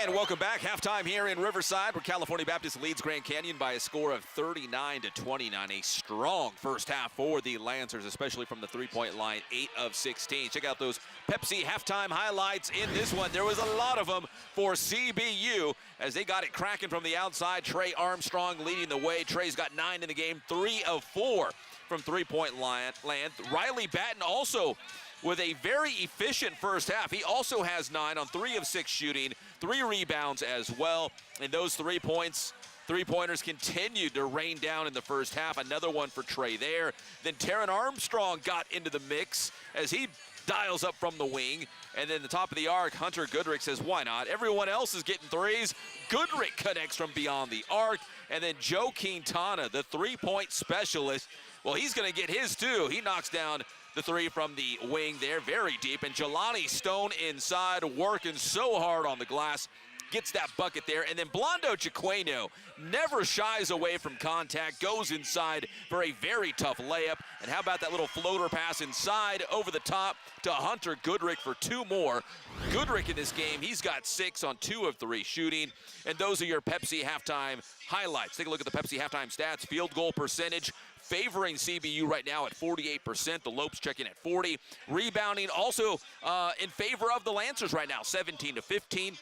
And welcome back. Halftime here in Riverside, where California Baptist leads Grand Canyon by a score of 39-29. A strong first half for the Lancers, especially from the three-point line, 8 of 16. Check out those Pepsi halftime highlights in this one. There was a lot of them for CBU as they got it cracking from the outside. Trey Armstrong leading the way. Trey's got 9 in the game, 3 of 4 from three-point land. Riley Batten also with a very efficient first half. He also has 9 on 3 of 6 shooting, 3 rebounds as well. And those 3 points, 3-pointers continued to rain down in the first half. Another one for Trey there. Then Taron Armstrong got into the mix as he dials up from the wing. And then the top of the arc, Hunter Goodrick says, why not? Everyone else is getting threes. Goodrick connects from beyond the arc. And then Joe Quintana, the 3-point specialist, well, he's going to get his too. He knocks down the 3 from the wing there, very deep. And Jelani Stone inside, working so hard on the glass, gets that bucket there. And then Blondo Chiqueno never shies away from contact, goes inside for a very tough layup. And how about that little floater pass inside over the top to Hunter Goodrick for 2 more. Goodrick in this game, he's got 6 on 2 of 3 shooting. And those are your Pepsi halftime highlights. Take a look at the Pepsi halftime stats. Field goal percentage favoring CBU right now at 48%. The Lopes checking at 40. Rebounding also in favor of the Lancers right now, 17-15.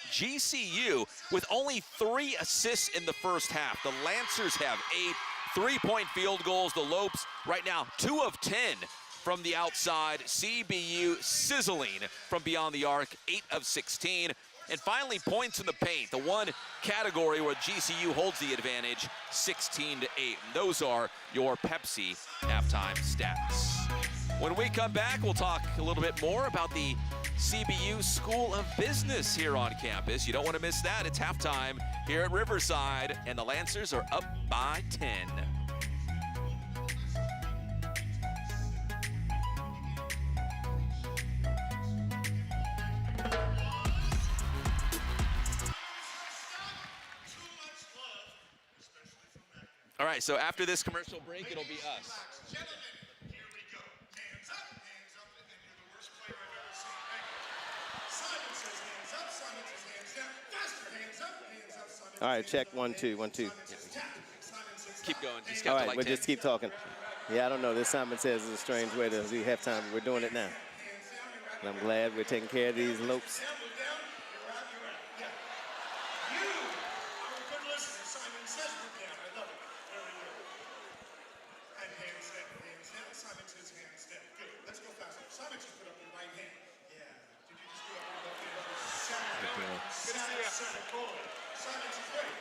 GCU with only 3 assists in the first half. The Lancers have 8 3-point field goals. The Lopes right now 2 of 10 from the outside. CBU sizzling from beyond the arc, 8 of 16. And finally, points in the paint, the one category where GCU holds the advantage, 16-8. And those are your Pepsi halftime stats. When we come back, we'll talk a little bit more about the CBU School of Business here on campus. You don't want to miss that. It's halftime here at Riverside, and the Lancers are up by 10. All right, so after this commercial break, it'll be us. Gentlemen, here we go. Hands up, and you're the worst player I've ever seen. Simon says hands up, Simon says hands down. Faster, hands up, Simon. All right, check 1 2 1 2. Keep going. Just All got to right, like we'll 10. just keep talking. Yeah, I don't know. This Simon says is a strange way to do halftime. We're doing it now. And I'm glad we're taking care of these Lopes. You're out. Yeah. You are a good listener. Simon says we're down. I love it. Very good. And hands down. Simon says hands down. Good. Let's go faster. Simon just put up your right hand. Yeah. Did you just put up your left hand? Sit down, center. Simon says wait.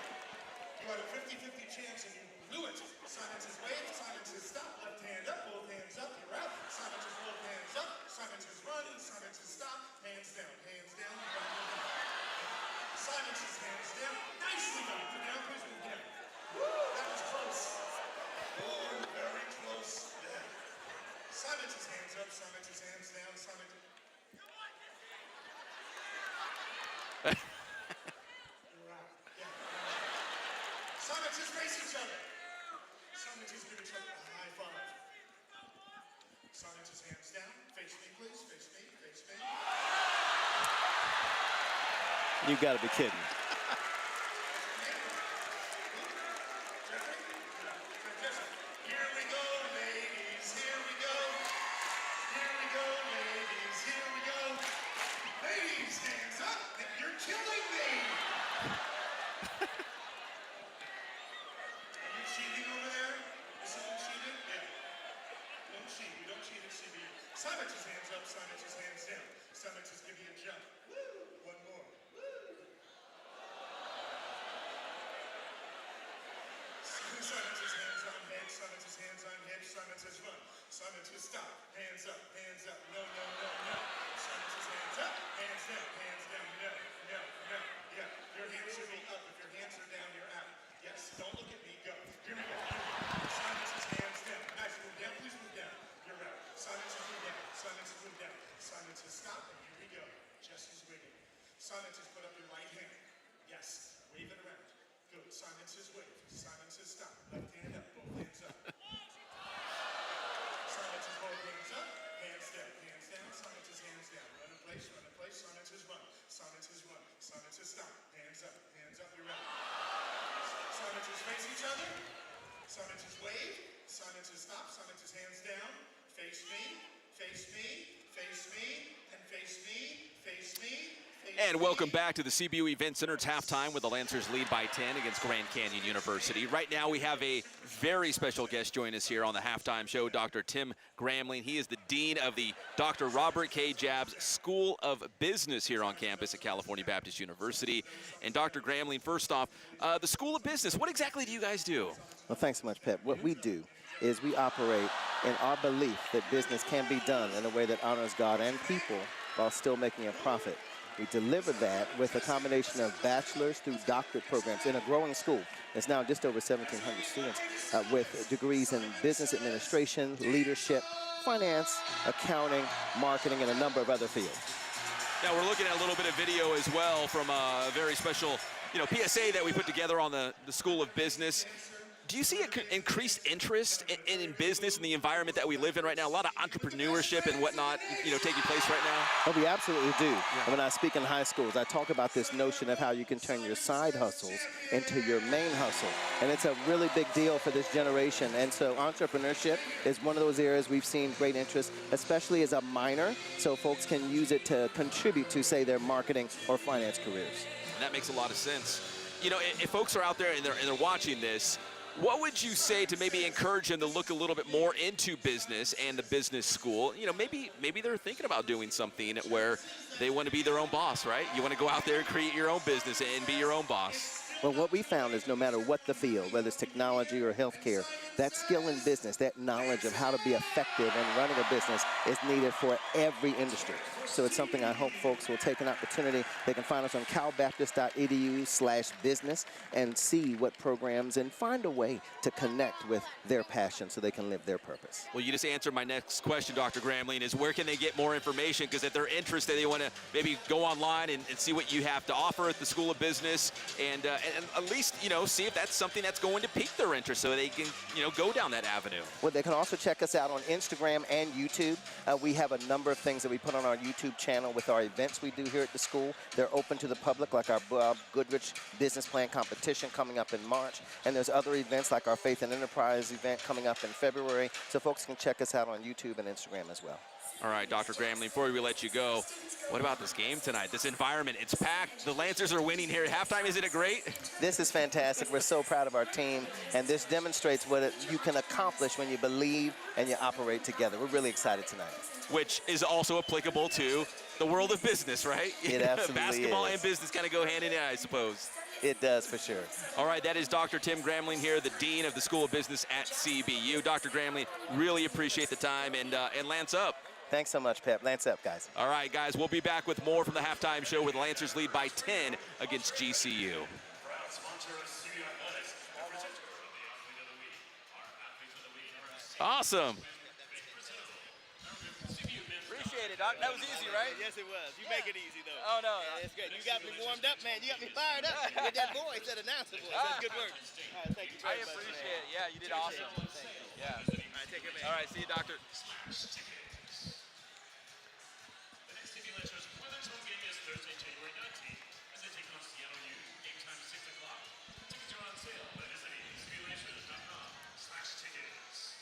You had a 50-50 chance and you blew it. Simon says wait. Simon says stop. Left hand up. Both hands up. You're out. Simon says both hands up. Simon says run. Simon says stop. Hands down. Hands down. Simon says hands down. Nicely done. Put down. Please move down. Woo! That was close. Oh, very close. Yeah. Simon says hands up. Simon says hands down. Simon. You're out. Yeah. Simon says face each other. Simon says give each other a high five. Simon says hands down. Face me, please. Face me. Face me. You got to be kidding. Here we go, ladies. Here we go. Here we go, ladies. Here we go. Ladies, hands up. You're killing me. Are you cheating over there? Is someone cheating? Yeah. Don't cheat. We don't cheat at CBU. Simon says hands up. Simon says hands down. Simon says give me a jump. Woo. One more. Simon says hands on head. Simon says hands on hip. Simon says run. Simon says stop. Hands up. Hands up. No, no, no, no. Simon says hands up. Hands down. Hands down. No, no, no. Yeah. Your hands should be up. If your hands are down, you're out. Yes. Don't look at me. Go. Here we go. Simon says hands down. Nice. Move down. Please move down. You're out. Simon says move down. Simon says move down. Simon says stop. And here we go. Jesse's wigging. Simon says put up your right hand. Yes. Wave it around. Good. Simon says wave. Simon says stop. Left hand up. Both hands up. Simon says both hands up. Hands down. Hands down. Simon says hands down. Run in place. Run in place. Simon says run. Simon says run. Simon says stop. Hands up. Hands up. You're out. Simon says face each other. Simon says wave. Simon says stop. Simon says hands down. Face me. Face me. Face me. And face me. Face me. And welcome back to the CBU Event Center. It's halftime with the Lancers lead by 10 against Grand Canyon University. Right now we have a very special guest join us here on the halftime show, Dr. Tim Gramling. He is the Dean of the Dr. Robert K. Jabbs School of Business here on campus at California Baptist University. And Dr. Gramling, first off, the School of Business, what exactly do you guys do? Well, thanks so much, Pep. What we do is we operate in our belief that business can be done in a way that honors God and people while still making a profit. We deliver that with a combination of bachelor's through doctorate programs in a growing school. It's now just over 1,700 students with degrees in business administration, leadership, finance, accounting, marketing, and a number of other fields. Now we're looking at a little bit of video as well from a very special, PSA that we put together on the School of Business. Do you see an increased interest in business and the environment that we live in right now? A lot of entrepreneurship and whatnot, taking place right now? Oh, we absolutely do. Yeah. When I speak in high schools, I talk about this notion of how you can turn your side hustles into your main hustle. And it's a really big deal for this generation. And so entrepreneurship is one of those areas we've seen great interest, especially as a minor, so folks can use it to contribute to, say, their marketing or finance careers. And that makes a lot of sense. If folks are out there and they're watching this, what would you say to maybe encourage them to look a little bit more into business and the business school? Maybe they're thinking about doing something where they want to be their own boss, right? You want to go out there and create your own business and be your own boss. Well, what we found is no matter what the field, whether it's technology or healthcare, that skill in business, that knowledge of how to be effective in running a business is needed for every industry. So it's something I hope folks will take an opportunity. They can find us on calbaptist.edu/business and see what programs and find a way to connect with their passion so they can live their purpose. Well, you just answered my next question, Dr. Gramling, is where can they get more information? Because if they're interested, they want to maybe go online and see what you have to offer at the School of Business and at least, see if that's something that's going to pique their interest so they can, go down that avenue. Well, they can also check us out on Instagram and YouTube. We have a number of things that we put on our YouTube channel with our events we do here at the school. They're open to the public, like our Bob Goodrich Business Plan Competition coming up in March. And there's other events like our Faith and Enterprise event coming up in February. So folks can check us out on YouTube and Instagram as well. All right, Dr. Gramling, before we let you go, what about this game tonight? This environment, it's packed. The Lancers are winning here at halftime. Isn't it great? This is fantastic. We're so proud of our team, and this demonstrates what you can accomplish when you believe and you operate together. We're really excited tonight. Which is also applicable to the world of business, right? It absolutely Basketball is. And business kind of go hand in hand, I suppose. It does, for sure. All right, that is Dr. Tim Gramling here, the Dean of the School of Business at CBU. Dr. Gramling, really appreciate the time, and Lance up. Thanks so much, Pep. Lance up, guys. All right, guys, we'll be back with more from the halftime show where the Lancers lead by 10 against GCU. Awesome. Appreciate it, Doc. That was easy, right? Yes, it was. You make it easy, though. Oh, no. Yeah, it's good. You got me warmed up, man. You got me fired up with that voice, that announcer voice. That's good work. All right, thank you very much, appreciate it. Yeah, you did Appreciate awesome. it. Thank you. Yeah. All right, take care, man. All right, see you, Doctor. The next CB Lancers Women's home game is Thursday, January 19th, as they take on Seattle U. Game time 6 o'clock. Tickets are on sale by visiting cblancers.com/tickets.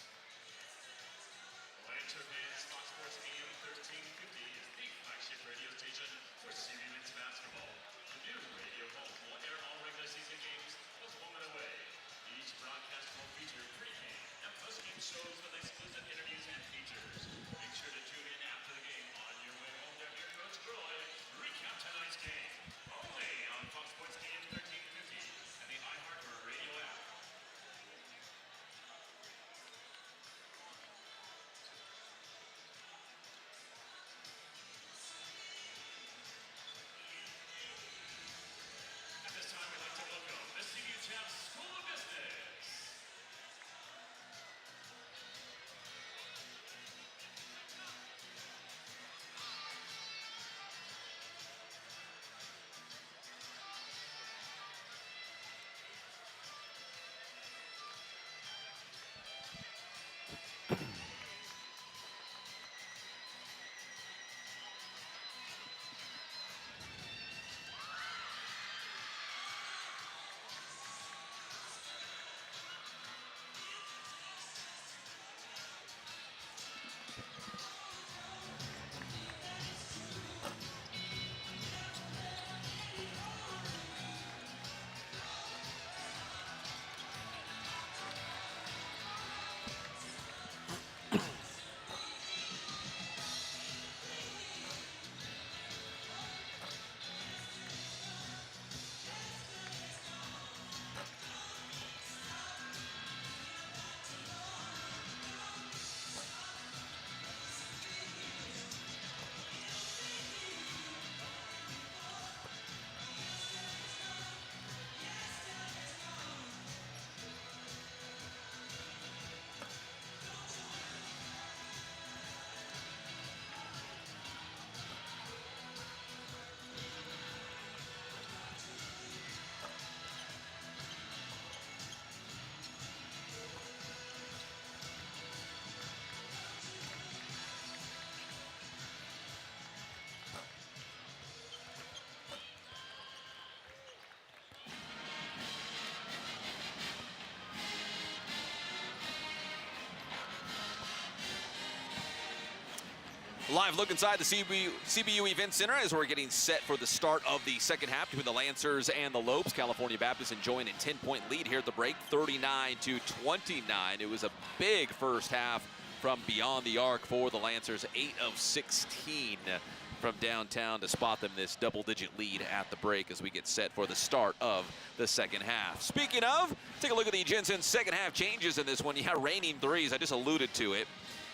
Lancer fans, Fox Sports AM 1350 is the flagship radio station for CB men's basketball. The new radio home will air all regular season games with home and away. Each broadcast will feature pre-game and post-game shows with exclusive interviews and features. Make sure to tune in after the game on your way home to hear Coach Groy recap tonight's game. Only on Fox Sports AM 1350 and the iHeartRadio radio app. At this time, we'd like to welcome the CBU Champs School of Business. Live look inside the CBU Event Center as we're getting set for the start of the second half between the Lancers and the Lopes. California Baptist enjoying a 10-point lead here at the break, 39-29. It was a big first half from beyond the arc for the Lancers, 8 of 16 from downtown to spot them this double-digit lead at the break as we get set for the start of the second half. Speaking of, take a look at the Jensen second half changes in this one. Yeah, raining threes, I just alluded to it.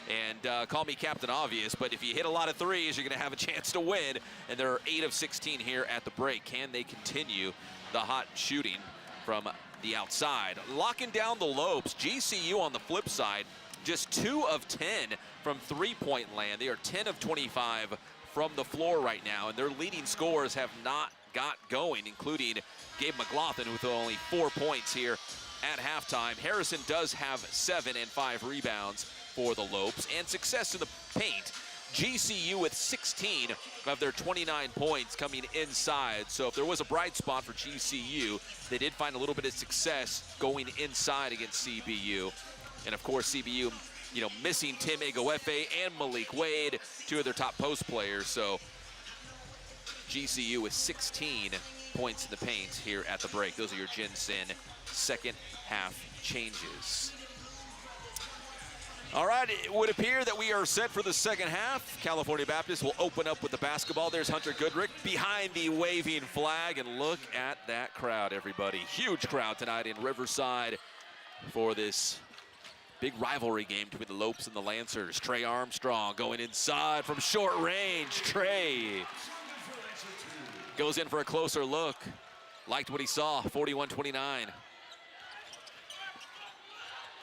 And call me Captain Obvious, but if you hit a lot of threes, you're going to have a chance to win. And there are 8 of 16 here at the break. Can they continue the hot shooting from the outside? Locking down the Lopes. GCU on the flip side, just 2 of 10 from three-point land. They are 10 of 25 from the floor right now, and their leading scorers have not got going, including Gabe McLaughlin with only 4 points here at halftime. Harrison does have 7 and 5 rebounds for the Lopes, and success in the paint. GCU with 16 of their 29 points coming inside. So if there was a bright spot for GCU, they did find a little bit of success going inside against CBU. And of course, CBU, you know, missing Tim Egoefe and Malik Wade, 2 of their top post players. So GCU with 16 points in the paint here at the break. Those are your Jensen second half changes. All right, it would appear that we are set for the second half. California Baptist will open up with the basketball. There's Hunter Goodrick behind the waving flag, and look at that crowd, everybody. Huge crowd tonight in Riverside for this big rivalry game between the Lopes and the Lancers. Trey Armstrong going inside from short range. Trey goes in for a closer look. Liked what he saw, 41-29.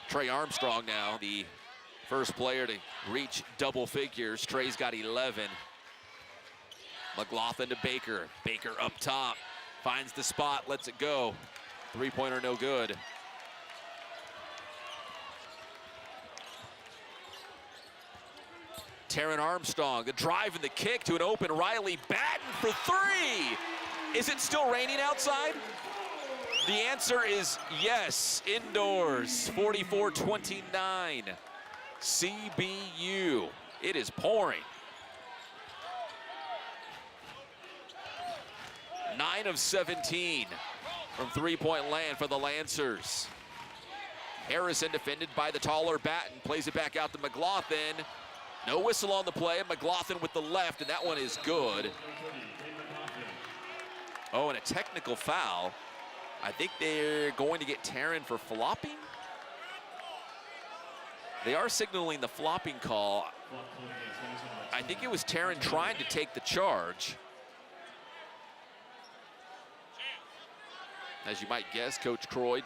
Trey Armstrong now, the first player to reach double figures. Trey's got 11. McLaughlin to Baker. Baker up top, finds the spot, lets it go. Three-pointer no good. Taryn Armstrong, the drive and the kick to an open Riley Batten for 3. Is it still raining outside? The answer is yes, indoors, 44-29. CBU, it is pouring. 9 of 17 from three-point land for the Lancers. Harrison defended by the taller Batten, plays it back out to McLaughlin. No whistle on the play, McLaughlin with the left, and that one is good. Oh, and a technical foul. I think they're going to get Taryn for flopping. They are signaling the flopping call. I think it was Taryn trying to take the charge. As you might guess, Coach Croyd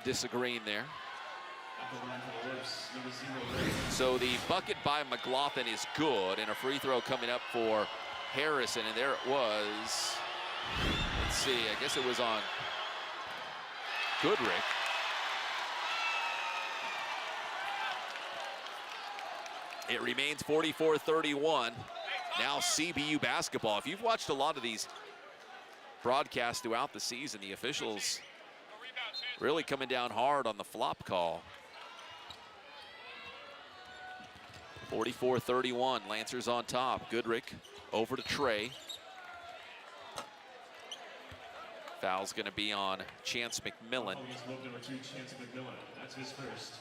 disagreeing there. So the bucket by McLaughlin is good, and a free throw coming up for Harrison, and there it was. Let's see, I guess it was on Goodrick. It remains 44-31. Now CBU basketball. If you've watched a lot of these broadcasts throughout the season, the officials really coming down hard on the flop call. 44-31, Lancers on top. Goodrick over to Trey. Foul's gonna be on Chance McMillan. Number 2, Chance McMillan. That's his first.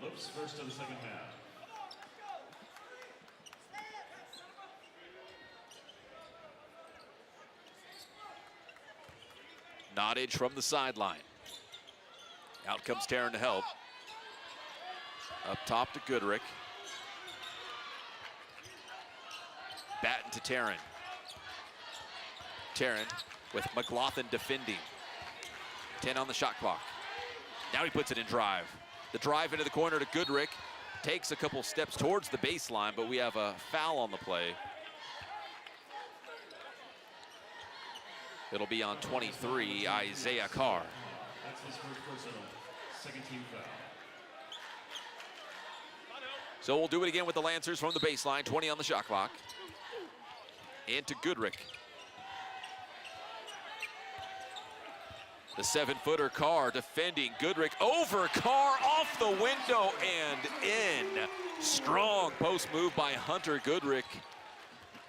Lopes first of the second half. Nottage from the sideline. Out comes Taryn to help. Up top to Goodrick. Batten to Taryn. Taryn with McLaughlin defending. 10 on the shot clock. Now he puts it in drive. The drive into the corner to Goodrick. Takes a couple steps towards the baseline, but we have a foul on the play. It'll be on 23, Isaiah Carr. That's his first personal, second team foul. So we'll do it again with the Lancers from the baseline, 20 on the shot clock. And to Goodrick. The 7-footer Carr defending Goodrick over Carr, off the window and in. Strong post move by Hunter Goodrick.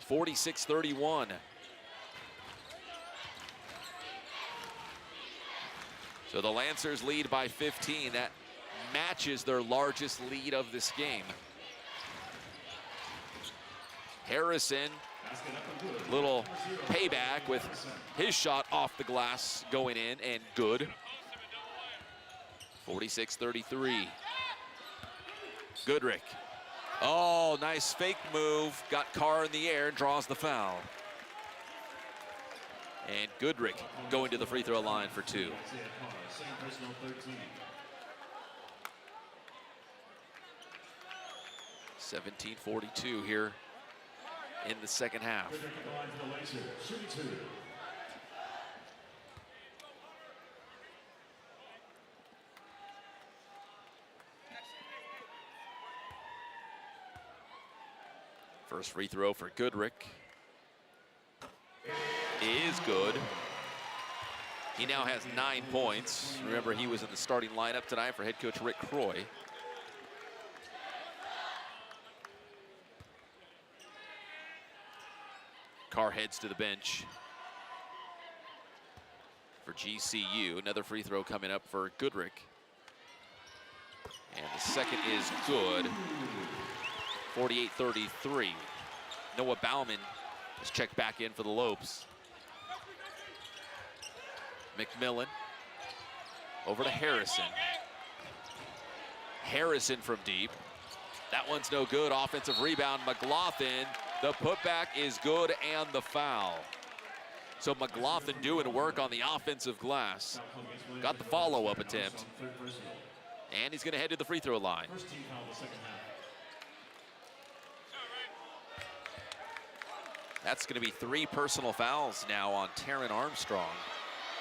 46-31. So the Lancers lead by 15. That matches their largest lead of this game. Harrison, little payback with his shot off the glass going in and good. 46-33. Goodrick. Oh, nice fake move. Got Carr in the air, draws the foul. And Goodrick going to the free throw line for 2. 17:42 here in the second half. First free throw for Goodrick is good. He now has 9 points. Remember, he was in the starting lineup tonight for head coach Rick Croy. Carr heads to the bench for GCU. Another free throw coming up for Goodrick. And the second is good. 48-33. Noah Bauman is checked back in for the Lopes. McMillan over to Harrison. Harrison from deep. That one's no good. Offensive rebound. McLaughlin. The putback is good and the foul. So McLaughlin doing work on the offensive glass. Got the follow-up attempt. And he's going to head to the free throw line. That's going to be 3 personal fouls now on Taron Armstrong.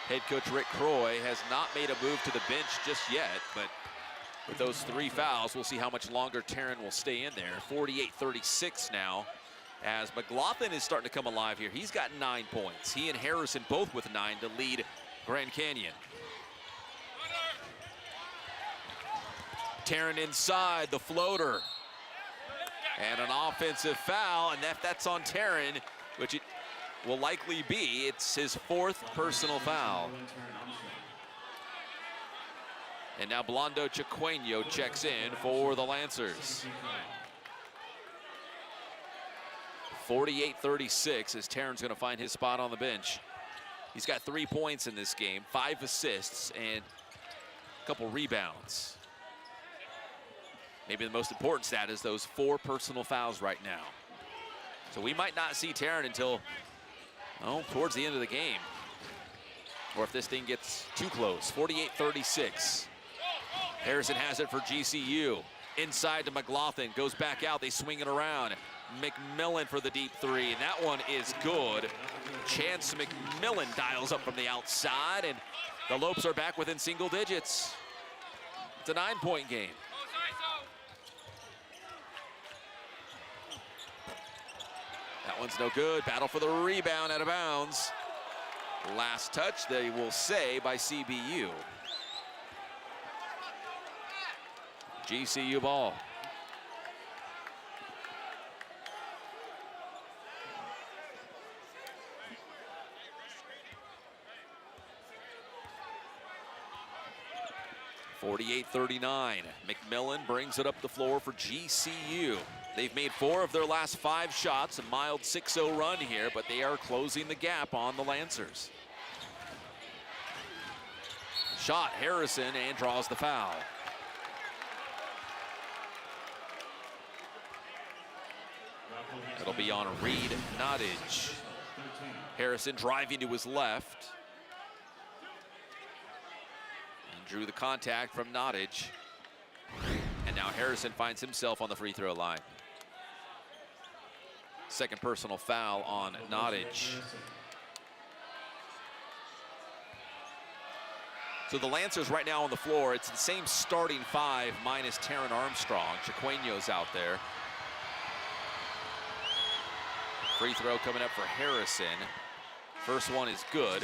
Head coach Rick Croy has not made a move to the bench just yet, but with those 3 fouls, we'll see how much longer Taron will stay in there. 48-36 now, as McLaughlin is starting to come alive here. He's got 9 points. He and Harrison both with 9 to lead Grand Canyon. Taron inside, the floater. And an offensive foul, and that's on Taron, which it will likely be. It's his 4th personal foul. And now Blondo Chiqueño checks in for the Lancers. 48-36 as Taron's going to find his spot on the bench. He's got 3 points in this game, 5 assists, and a couple rebounds. Maybe the most important stat is those 4 personal fouls right now. So we might not see Taron until, towards the end of the game. Or if this thing gets too close. 48-36. Harrison has it for GCU. Inside to McLaughlin, goes back out, they swing it around. McMillan for the deep 3, and that one is good. Chance McMillan dials up from the outside, and the Lopes are back within single digits. It's a 9-point game. That one's no good. Battle for the rebound, out of bounds. Last touch, they will say, by CBU. GCU ball. (48-39). McMillan brings it up the floor for GCU. They've made 4 of their last 5 shots, a mild 6-0 run here, but they are closing the gap on the Lancers. Shot, Harrison, and draws the foul. It'll be on Reed Nottage. Harrison driving to his left. And drew the contact from Nottage. And now Harrison finds himself on the free throw line. Second personal foul on Nottage. So the Lancers right now on the floor, it's the same starting 5 minus Taron Armstrong. Chiqueño's out there. Free throw coming up for Harrison. First one is good.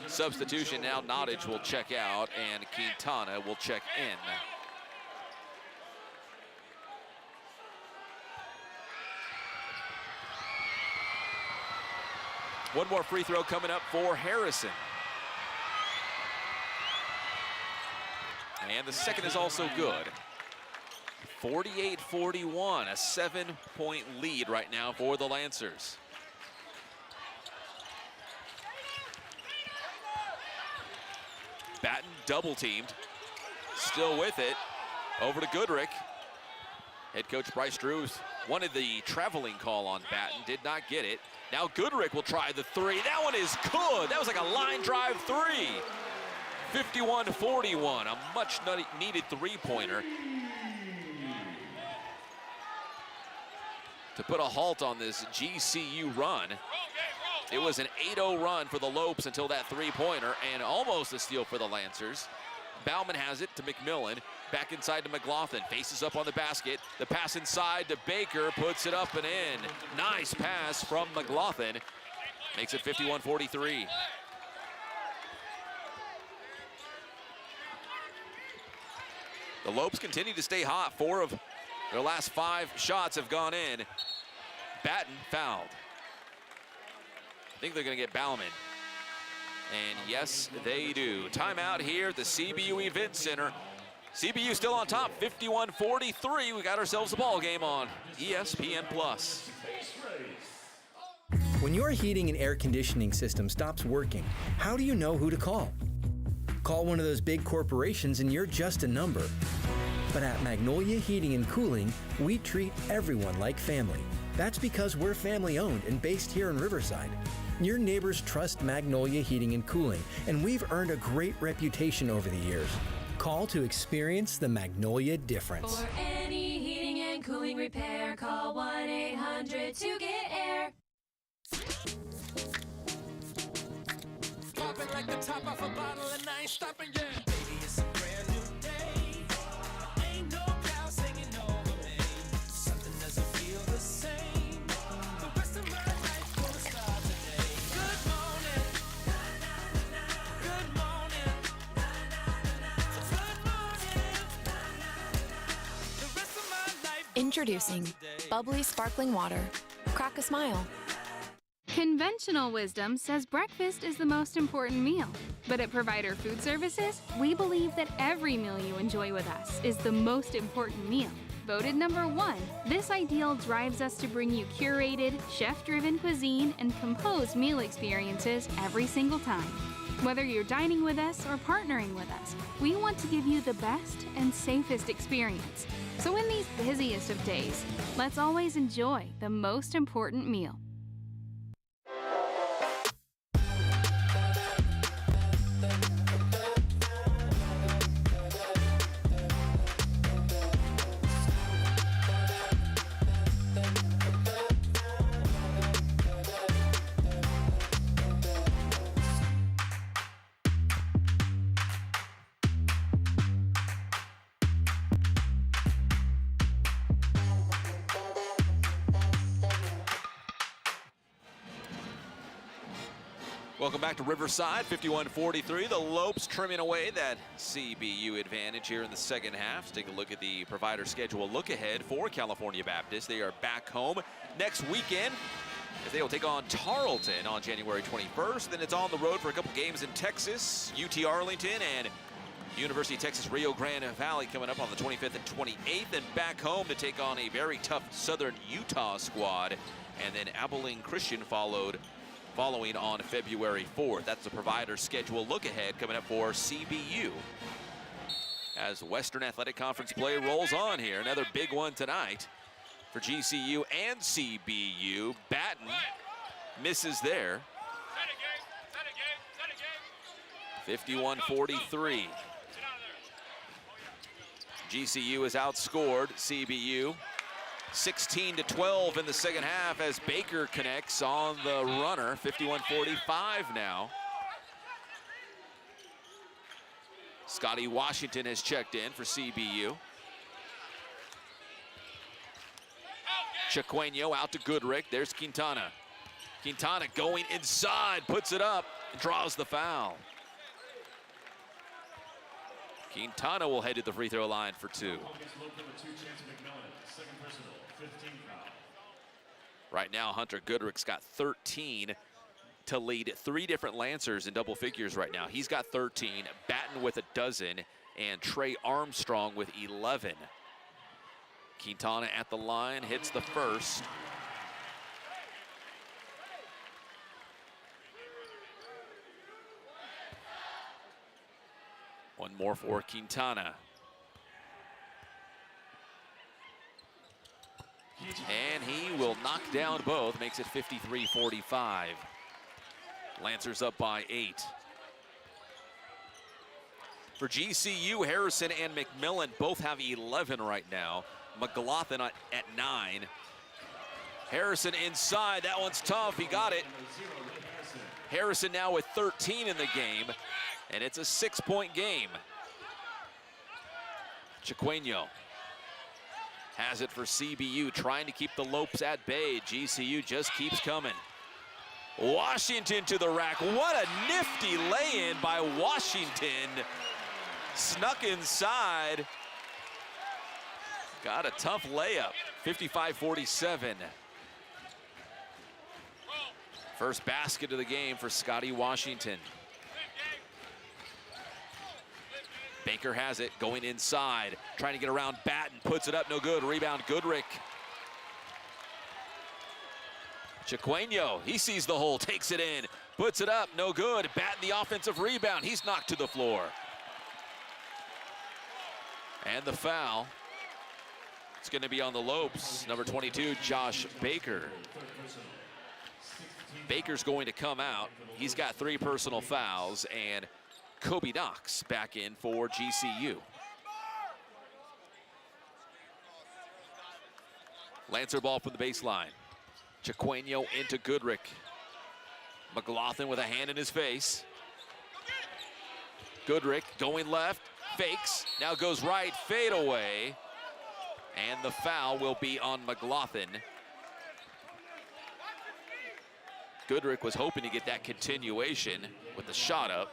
Substitution now, Nottage will check out and Quintana will check in. One more free throw coming up for Harrison. And the second is also good. 48-41, a 7-point lead right now for the Lancers. Batten double teamed, still with it, over to Goodrick. Head coach Bryce Drews wanted the traveling call on Batten, did not get it. Now Goodrick will try the three. That one is good. That was like a line drive three. 51-41, a much needed three-pointer to put a halt on this GCU run. It was an 8-0 run for the Lopes until that three-pointer, and almost a steal for the Lancers. Bauman has it to McMillan, back inside to McLaughlin, faces up on the basket. The pass inside to Baker, puts it up and in. Nice pass from McLaughlin, makes it 51-43. The Lopes continue to stay hot. 4 of their last 5 shots have gone in. Batten fouled. I think they're going to get Bauman. And yes, they do. Timeout here at the CBU Event Center. CBU still on top, 51-43. We got ourselves a ball game on ESPN+. When your heating and air conditioning system stops working, how do you know who to call? Call one of those big corporations and you're just a number. But at Magnolia Heating and Cooling, we treat everyone like family. That's because we're family owned and based here in Riverside. Your neighbors trust Magnolia Heating and Cooling, and we've earned a great reputation over the years. Call to experience the Magnolia difference. For any heating and cooling repair, call 1-800-2-GET-AIR. Popping like the top off a bottle and I ain't stopping yet. Baby, it's a brand new day. Ain't no clouds hanging over me. Something doesn't feel the same. The rest of my life gonna start today. Good morning. Good morning. Good morning. The rest of my life. Introducing bubbly sparkling water. Crack a smile. Conventional wisdom says breakfast is the most important meal. But at Provider Food Services, we believe that every meal you enjoy with us is the most important meal. Voted #1, this ideal drives us to bring you curated, chef-driven cuisine and composed meal experiences every single time. Whether you're dining with us or partnering with us, we want to give you the best and safest experience. So in these busiest of days, let's always enjoy the most important meal. Welcome back to Riverside, 51-43. The Lopes trimming away that CBU advantage here in the second half. Let's take a look at the provider schedule look ahead for California Baptist. They are back home next weekend as they will take on Tarleton on January 21st. Then it's on the road for a couple games in Texas, UT Arlington and University of Texas Rio Grande Valley coming up on the 25th and 28th. And back home to take on a very tough Southern Utah squad. And then Abilene Christian following on February 4th. That's the provider schedule look ahead coming up for CBU. As Western Athletic Conference play rolls on here, another big one tonight for GCU and CBU. Batten misses there. 51-43. GCU has outscored CBU 16-12 in the second half as Baker connects on the runner. 51-45 now. Scotty Washington has checked in for CBU. Chiqueño out to Goodrick. There's Quintana. Quintana going inside, puts it up. draws the foul. Quintana will head to the free throw line for 2. Right now, Hunter Goodrick's got 13 to lead 3 different Lancers in double figures right now. He's got 13, Batten with a dozen, and Trey Armstrong with 11. Quintana at the line, hits the first. One more for Quintana. And he will knock down both, makes it 53-45. Lancers up by 8. For GCU, Harrison and McMillan both have 11 right now. McLaughlin at 9. Harrison inside, that one's tough, he got it. Harrison now with 13 in the game, and it's a 6-point game. Chiqueño has it for CBU, trying to keep the Lopes at bay. GCU just keeps coming. Washington to the rack. What a nifty lay-in by Washington. Snuck inside. Got a tough layup, 55-47. First basket of the game for Scotty Washington. Baker has it, going inside, trying to get around Batten, puts it up, no good. Rebound, Goodrick. Chiqueño, he sees the hole, takes it in, puts it up, no good. Batten the offensive rebound, he's knocked to the floor. And the foul, it's going to be on the Lopes, number 22, Josh Baker. Baker's going to come out. He's got 3 personal fouls, and Kobe Knox back in for GCU. Lancer ball from the baseline. Chiqueño into Goodrick. McLaughlin with a hand in his face. Goodrick going left, fakes, now goes right, fade away. And the foul will be on McLaughlin. Goodrick was hoping to get that continuation with the shot up.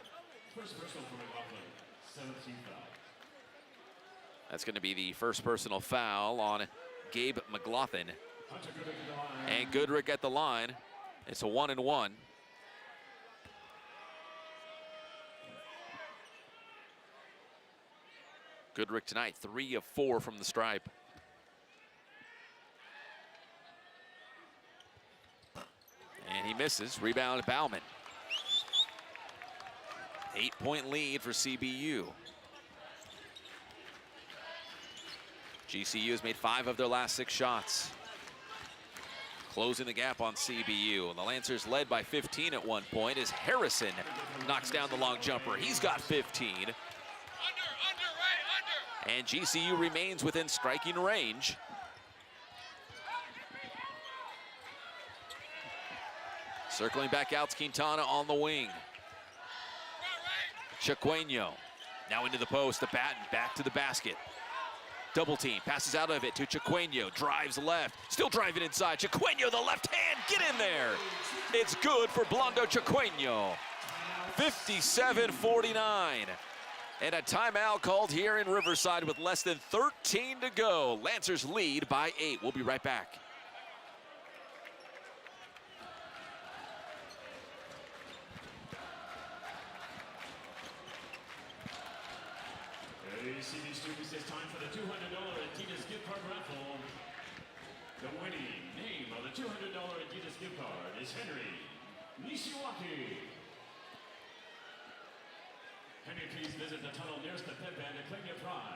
That's going to be the first personal foul on Gabe McLaughlin. And Goodrick at the line. It's a 1-and-1. Goodrick tonight, 3 of 4 from the stripe. And he misses. Rebound, Bauman. 8-point lead for CBU. GCU has made 5 of their last 6 shots. Closing the gap on CBU. And the Lancers led by 15 at one point as Harrison knocks down the long jumper. He's got 15. And GCU remains within striking range. Circling back out, Quintana on the wing. Chiqueño now into the post, the Batten back to the basket. Double team, passes out of it to Chiqueño, drives left, still driving inside. Chiqueño, the left hand, get in there. It's good for Blondo Chiqueño. 57-49. And a timeout called here in Riverside with less than 13 to go. Lancers lead by 8. We'll be right back. CB students, it's time for the $200 Adidas gift card raffle. The winning name of the $200 Adidas gift card is Henry Nishiwaki. Henry, please visit the tunnel nearest the pit band to claim your prize.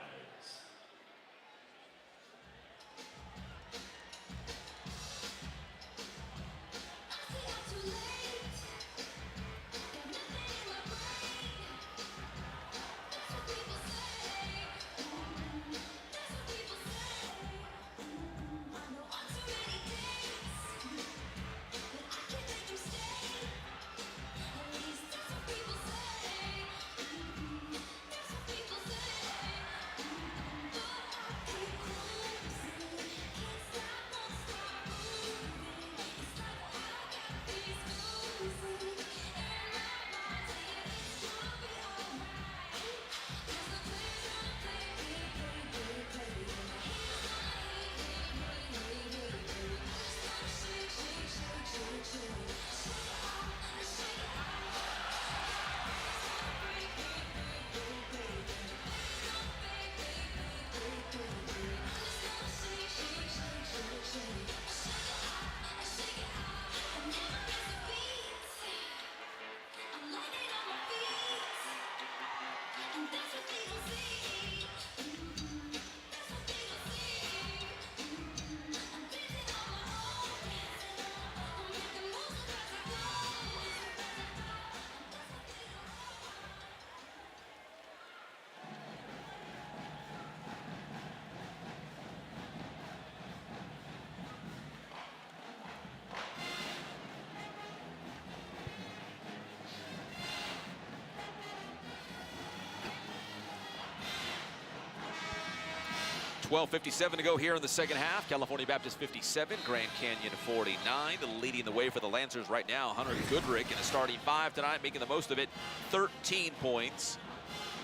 12:57 to go here in the second half. California Baptist 57, Grand Canyon 49. Leading the way for the Lancers right now, Hunter Goodrick in a starting 5 tonight, making the most of it. 13 points,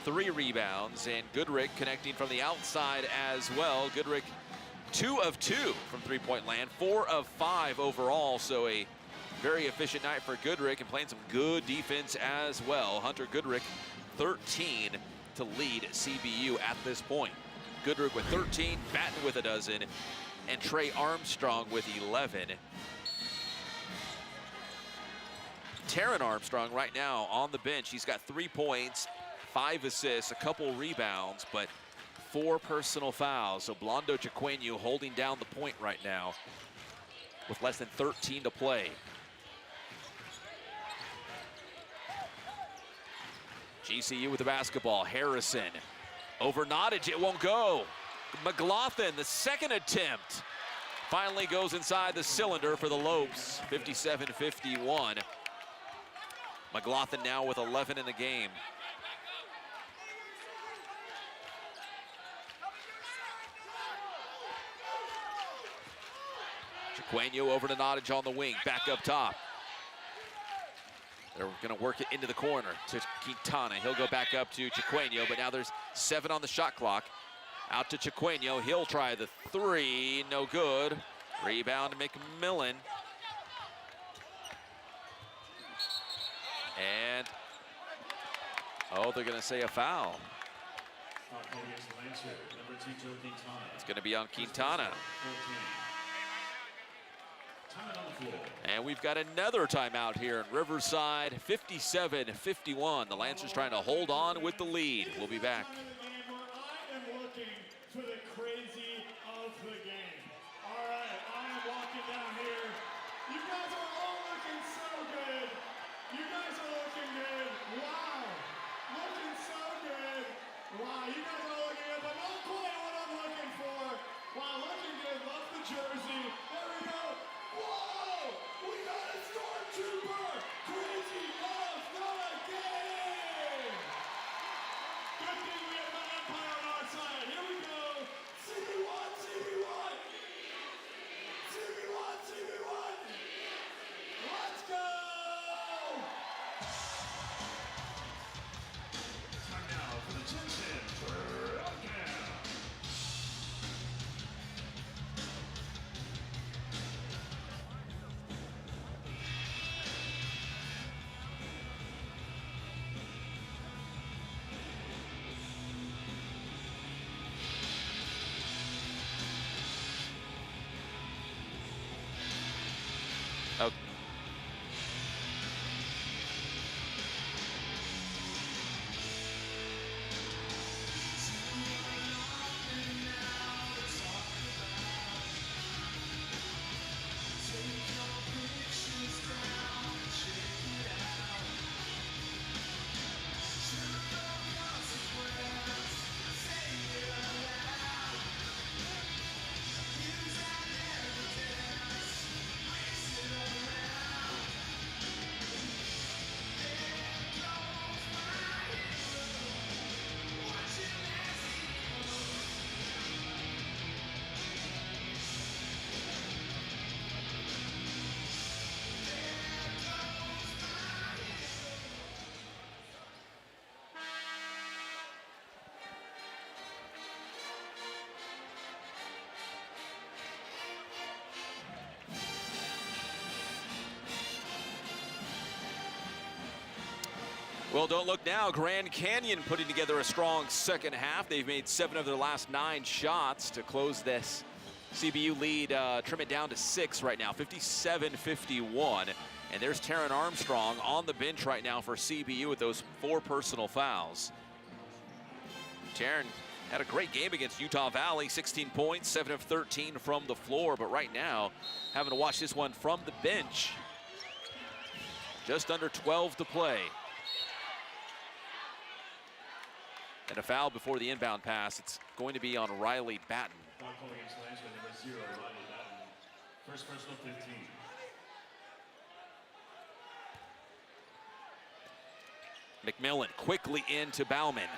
3 rebounds, and Goodrick connecting from the outside as well. Goodrick 2 of 2 from three-point land, 4 of 5 overall, so a very efficient night for Goodrick and playing some good defense as well. Hunter Goodrick, 13 to lead CBU at this point. Goodrick with 13, Batten with a dozen, and Trey Armstrong with 11. Taron Armstrong right now on the bench. He's got 3 points, 5 assists, a couple rebounds, but 4 personal fouls. So Blondo Chiqueño holding down the point right now with less than 13 to play. GCU with the basketball. Harrison over Nottage, it won't go. McLaughlin, the second attempt, finally goes inside the cylinder for the Lopes, 57-51. McLaughlin now with 11 in the game. Chiqueño over to Nottage on the wing, back up top. They're going to work it into the corner to Quintana. He'll go back up to Chiqueño, but now there's 7 on the shot clock. Out to Chiqueño. He'll try the 3. No good. Rebound to McMillan. And, oh, they're going to say a foul. It's going to be on Quintana. And we've got another timeout here in Riverside, 57-51. The Lancers trying to hold on with the lead. We'll be back. I am looking for the crazy of the game. All right, I am walking down here. You guys are all looking so good. You guys are looking good. Wow, looking so good. Wow, you guys are looking good, but not quite what I'm looking for. Wow, looking good. Love the jersey. There we go. Whoa! We got a stormtrooper! Crazy of the game! Good thing we have the Empire on our side. Here we go. CB1, CB1! CB1, CB1! Let's go! Time now for the Jensen Throwdown. Oh. Well, don't look now. Grand Canyon putting together a strong second half. They've made 7 of their last 9 shots to close this CBU lead, trim it down to 6 right now, 57-51. And there's Taron Armstrong on the bench right now for CBU with those 4 personal fouls. Taron had a great game against Utah Valley, 16 points, 7 of 13 from the floor, but right now having to watch this one from the bench. Just under 12 to play. And a foul before the inbound pass. It's going to be on Riley Batten. Foul call against Lansing, number 0, Riley Batten. First personal 15. McMillan quickly into Bauman.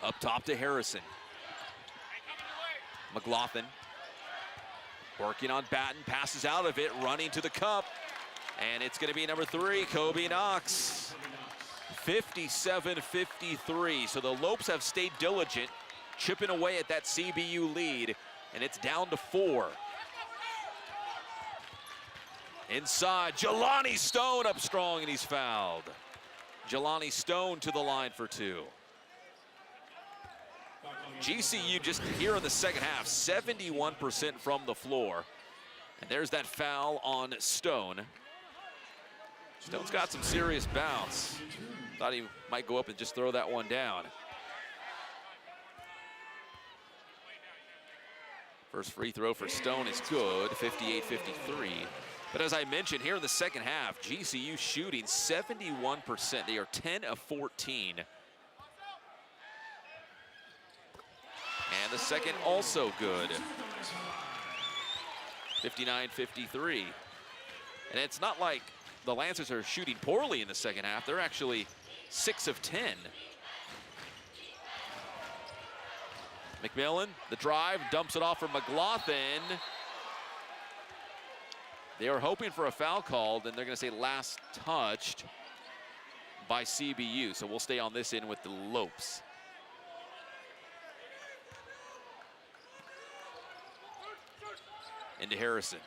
Up top to Harrison. McLaughlin working on Batten, passes out of it, running to the cup. And it's going to be number 3, Kobe Knox. 57-53. So the Lopes have stayed diligent, chipping away at that CBU lead, and it's down to 4. Inside, Jelani Stone up strong, and he's fouled. Jelani Stone to the line for 2. GCU just here in the second half, 71% from the floor. And there's that foul on Stone. Stone's got some serious bounce. Thought he might go up and just throw that one down. First free throw for Stone is good, 58-53. But as I mentioned, here in the second half, GCU shooting 71%. They are 10 of 14. And the second also good, 59-53. And it's not like the Lancers are shooting poorly in the second half. They're actually 6 of 10. McMillan, the drive, dumps it off for McLaughlin. They are hoping for a foul called, and they're going to say last touched by CBU. So we'll stay on this end with the Lopes. Into Harrison.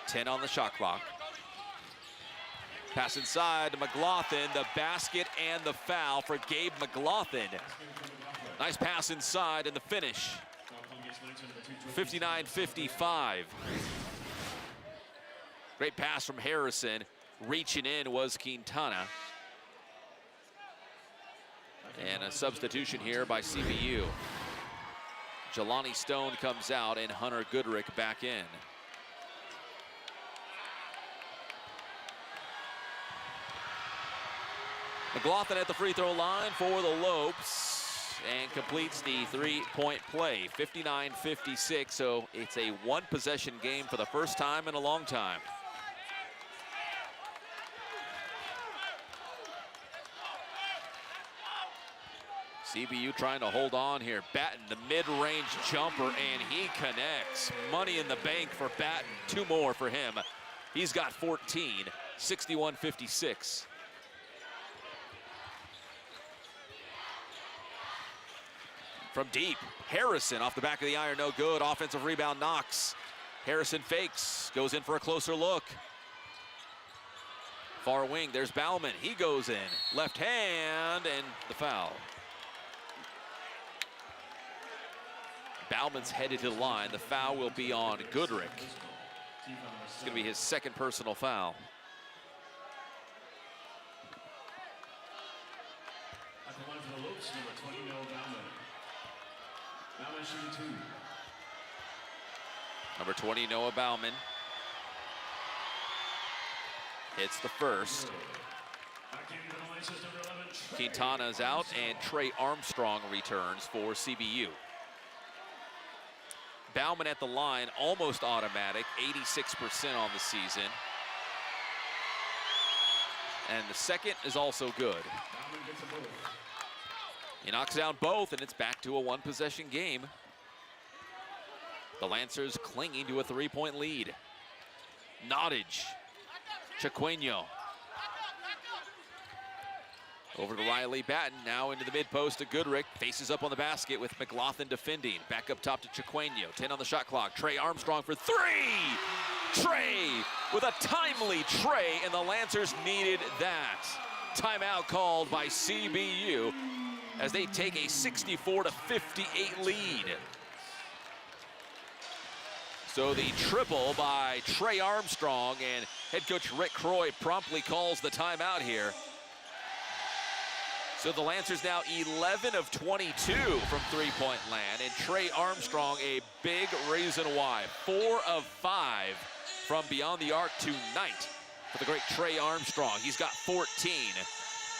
10 on the shot clock. Pass inside to McLaughlin, the basket and the foul for Gabe McLaughlin. Nice pass inside and the finish. 59-55. Great pass from Harrison. Reaching in was Quintana. And a substitution here by CBU. Jelani Stone comes out and Hunter Goodrick back in. McLaughlin at the free throw line for the Lopes and completes the three-point play, 59-56. So it's a one-possession game for the first time in a long time. CBU trying to hold on here. Batten, the mid-range jumper, and he connects. Money in the bank for Batten. 2 more for him. He's got 14, 61-56. From deep, Harrison off the back of the iron, no good. Offensive rebound, Knox. Harrison fakes, goes in for a closer look. Far wing, there's Bauman. He goes in. Left hand, and the foul. Bauman's headed to the line. The foul will be on Goodrick. It's going to be his second personal foul. At the line for the Lopes, number 20, Noah Bauman. Bauman shooting 2. Number 20, Noah Bauman. Hits the first. Quintana's out, and Trey Armstrong returns for CBU. Bauman at the line, almost automatic, 86% on the season. And the second is also good. He knocks down both, and it's back to a one-possession game. The Lancers clinging to a 3-point lead. Nottage, Chiqueño. Over to Riley Batten, now into the mid-post to Goodrick. Faces up on the basket with McLaughlin defending. Back up top to Chiqueño, 10 on the shot clock. Trey Armstrong for 3! Trey with a timely tray, and the Lancers needed that. Timeout called by CBU as they take a 64-58 lead. So the triple by Trey Armstrong, and head coach Rick Croy promptly calls the timeout here. So the Lancers now 11 of 22 from three-point land, and Trey Armstrong a big reason why. 4 of 5 from beyond the arc tonight for the great Trey Armstrong. He's got 14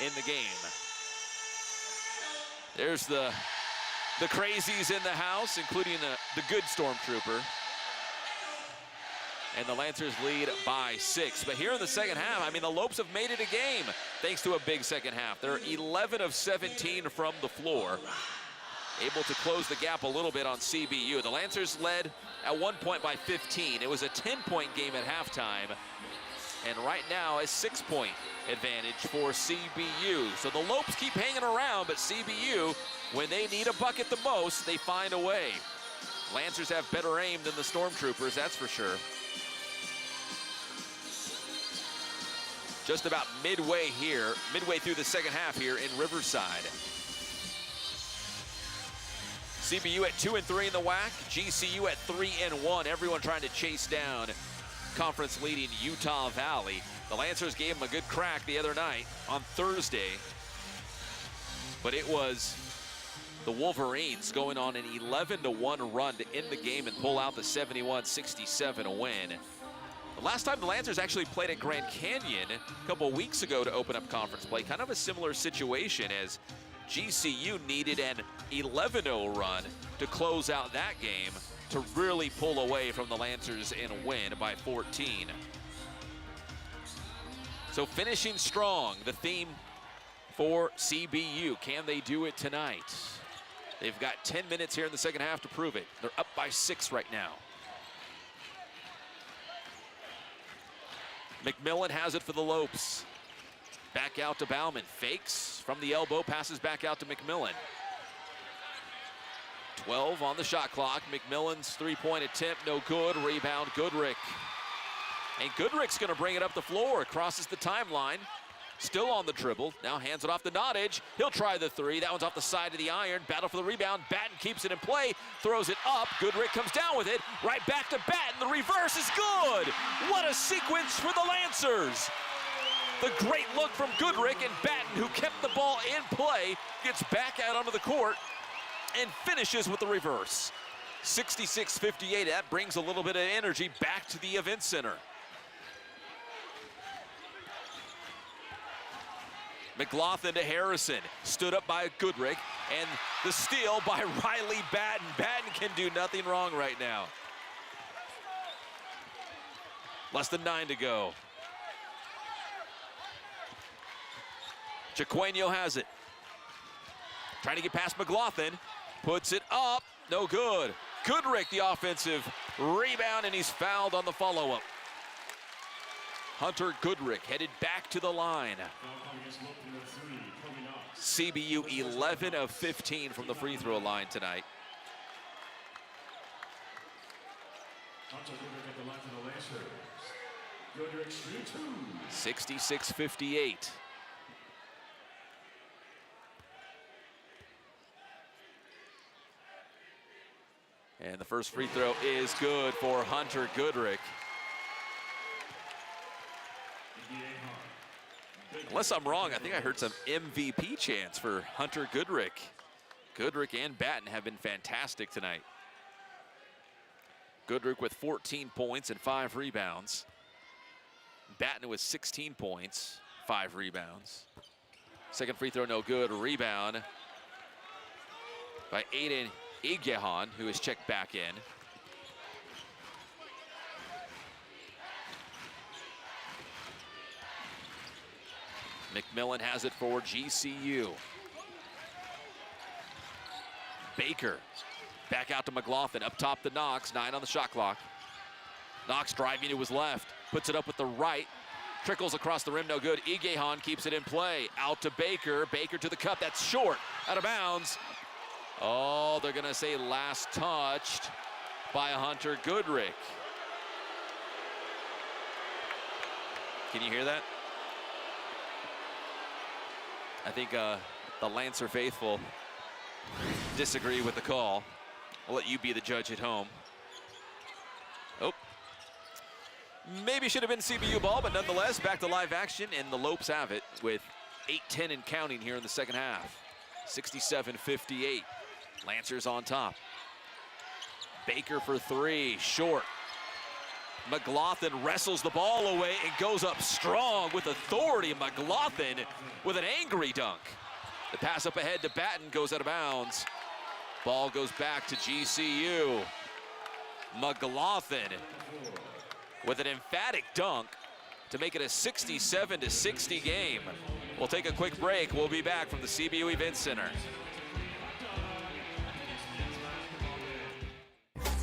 in the game. There's the crazies in the house, including the good Stormtrooper. And the Lancers lead by 6. But here in the second half, I mean, the Lopes have made it a game thanks to a big second half. They're 11 of 17 from the floor. able to close the gap a little bit on CBU. The Lancers led at one point by 15. It was a 10-point game at halftime. And right now, a 6-point advantage for CBU. So the Lopes keep hanging around, but CBU, when they need a bucket the most, they find a way. Lancers have better aim than the Stormtroopers, that's for sure. Just about midway through the second half here in Riverside. CBU at 2-3 in the WAC, GCU at 3-1. Everyone trying to chase down conference leading Utah Valley. The Lancers gave them a good crack the other night on Thursday, but it was the Wolverines going on an 11-1 run to end the game and pull out the 71-67 win. The last time the Lancers actually played at Grand Canyon a couple weeks ago to open up conference play, kind of a similar situation as GCU needed an 11-0 run to close out that game to really pull away from the Lancers and win by 14. So finishing strong, the theme for CBU. Can they do it tonight? They've got 10 minutes here in the second half to prove it. They're up by 6 right now. McMillan has it for the Lopes. Back out to Bauman. Fakes from the elbow, passes back out to McMillan. 12 on the shot clock. McMillan's three-point attempt, no good. Rebound, Goodrick. And Goodrick's gonna bring it up the floor, crosses the timeline. Still on the dribble, now hands it off to Nottage. He'll try the three, that one's off the side of the iron. Battle for the rebound, Batten keeps it in play, throws it up. Goodrick comes down with it, right back to Batten. The reverse is good. What a sequence for the Lancers. The great look from Goodrick, and Batten, who kept the ball in play, gets back out onto the court and finishes with the reverse. 66-58, that brings a little bit of energy back to the event center. McLaughlin to Harrison, stood up by Goodrick, and the steal by Riley Batten. Batten can do nothing wrong right now. Less than 9 to go. Chiqueno has it. Trying to get past McLaughlin, puts it up, no good. Goodrick, the offensive rebound, and he's fouled on the follow-up. Hunter Goodrick headed back to the line. CBU 11 of 15 from the free throw line tonight. 66-58. And the first free throw is good for Hunter Goodrick. Unless I'm wrong, I think I heard some MVP chants for Hunter Goodrick. Goodrick and Batten have been fantastic tonight. Goodrick with 14 points and 5 rebounds. Batten with 16 points, 5 rebounds. Second free throw, no good. Rebound by Aiden Igehan, who is checked back in. McMillan has it for GCU. Baker back out to McLaughlin, up top to Knox, 9 on the shot clock. Knox driving to his left, puts it up with the right, trickles across the rim, no good. Igehan keeps it in play, out to Baker, Baker to the cup, that's short, out of bounds. Oh, they're gonna say last touched by Hunter Goodrick. Can you hear that? I think the Lancer faithful disagree with the call. I'll let you be the judge at home. Oh, maybe should have been CBU ball, but nonetheless, back to live action, and the Lopes have it with 8:10 and counting here in the second half. 67-58, Lancers on top. Baker for 3, short. McLaughlin wrestles the ball away and goes up strong with authority. McLaughlin with an angry dunk. The pass up ahead to Batten goes out of bounds. Ball goes back to GCU. McLaughlin with an emphatic dunk to make it a 67-60 game. We'll take a quick break. We'll be back from the CBU Event Center.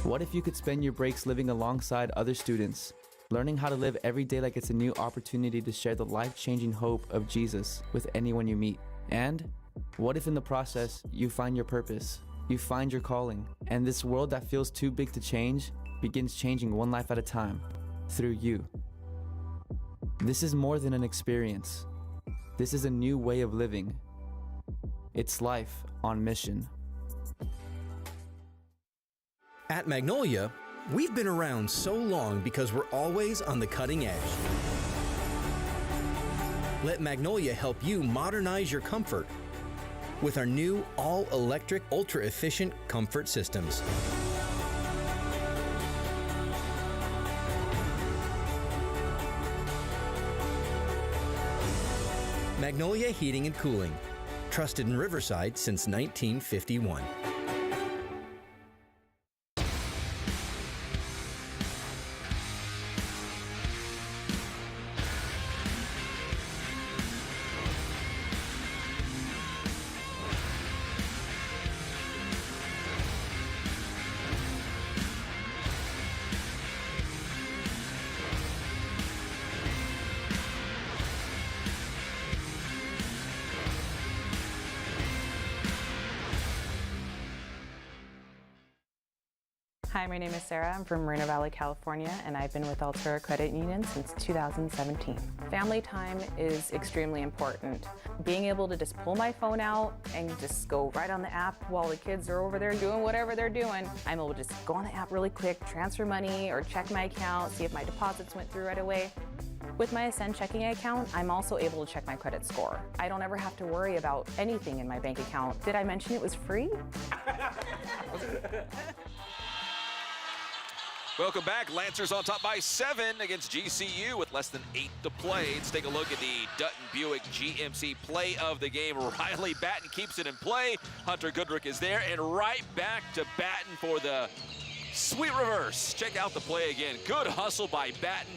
What if you could spend your breaks living alongside other students, learning how to live every day like it's a new opportunity to share the life-changing hope of Jesus with anyone you meet? And what if in the process you find your purpose, you find your calling, and this world that feels too big to change begins changing one life at a time through you? This is more than an experience. This is a new way of living. It's life on mission. At Magnolia, we've been around so long because we're always on the cutting edge. Let Magnolia help you modernize your comfort with our new all-electric, ultra-efficient comfort systems. Magnolia Heating and Cooling, trusted in Riverside since 1951. Hi, my name is Sarah. I'm from Moreno Valley, California, and I've been with Altura Credit Union since 2017. Family time is extremely important. Being able to just pull my phone out and just go right on the app while the kids are over there doing whatever they're doing, I'm able to just go on the app really quick, transfer money, or check my account, see if my deposits went through right away. With my Ascend checking account, I'm also able to check my credit score. I don't ever have to worry about anything in my bank account. Did I mention it was free? Welcome back. Lancers on top by 7 against GCU with less than 8 to play. Let's take a look at the Dutton Buick GMC play of the game. Riley Batten keeps it in play. Hunter Goodrick is there, and right back to Batten for the sweet reverse. Check out the play again. Good hustle by Batten.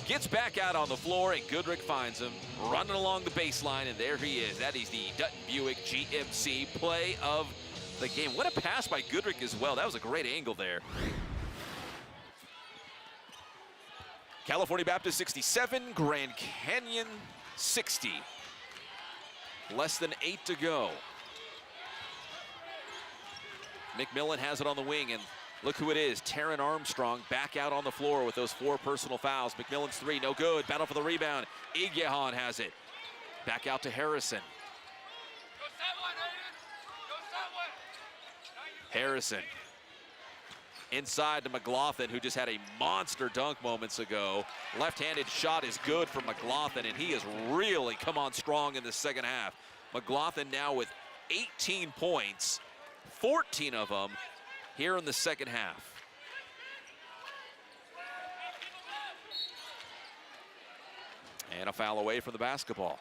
Gets back out on the floor, and Goodrick finds him running along the baseline, and there he is. That is the Dutton Buick GMC play of the game. What a pass by Goodrick as well. That was a great angle there. California Baptist 67, Grand Canyon 60. Less than 8 to go. McMillan has it on the wing, and look who it is. Taryn Armstrong back out on the floor with those 4 personal fouls. McMillan's 3, no good. Battle for the rebound. Igyehan has it. Back out to Harrison. Harrison. Inside to McLaughlin, who just had a monster dunk moments ago. Left-handed shot is good for McLaughlin, and he has really come on strong in the second half. McLaughlin now with 18 points, 14 of them here in the second half. And a foul away from the basketball.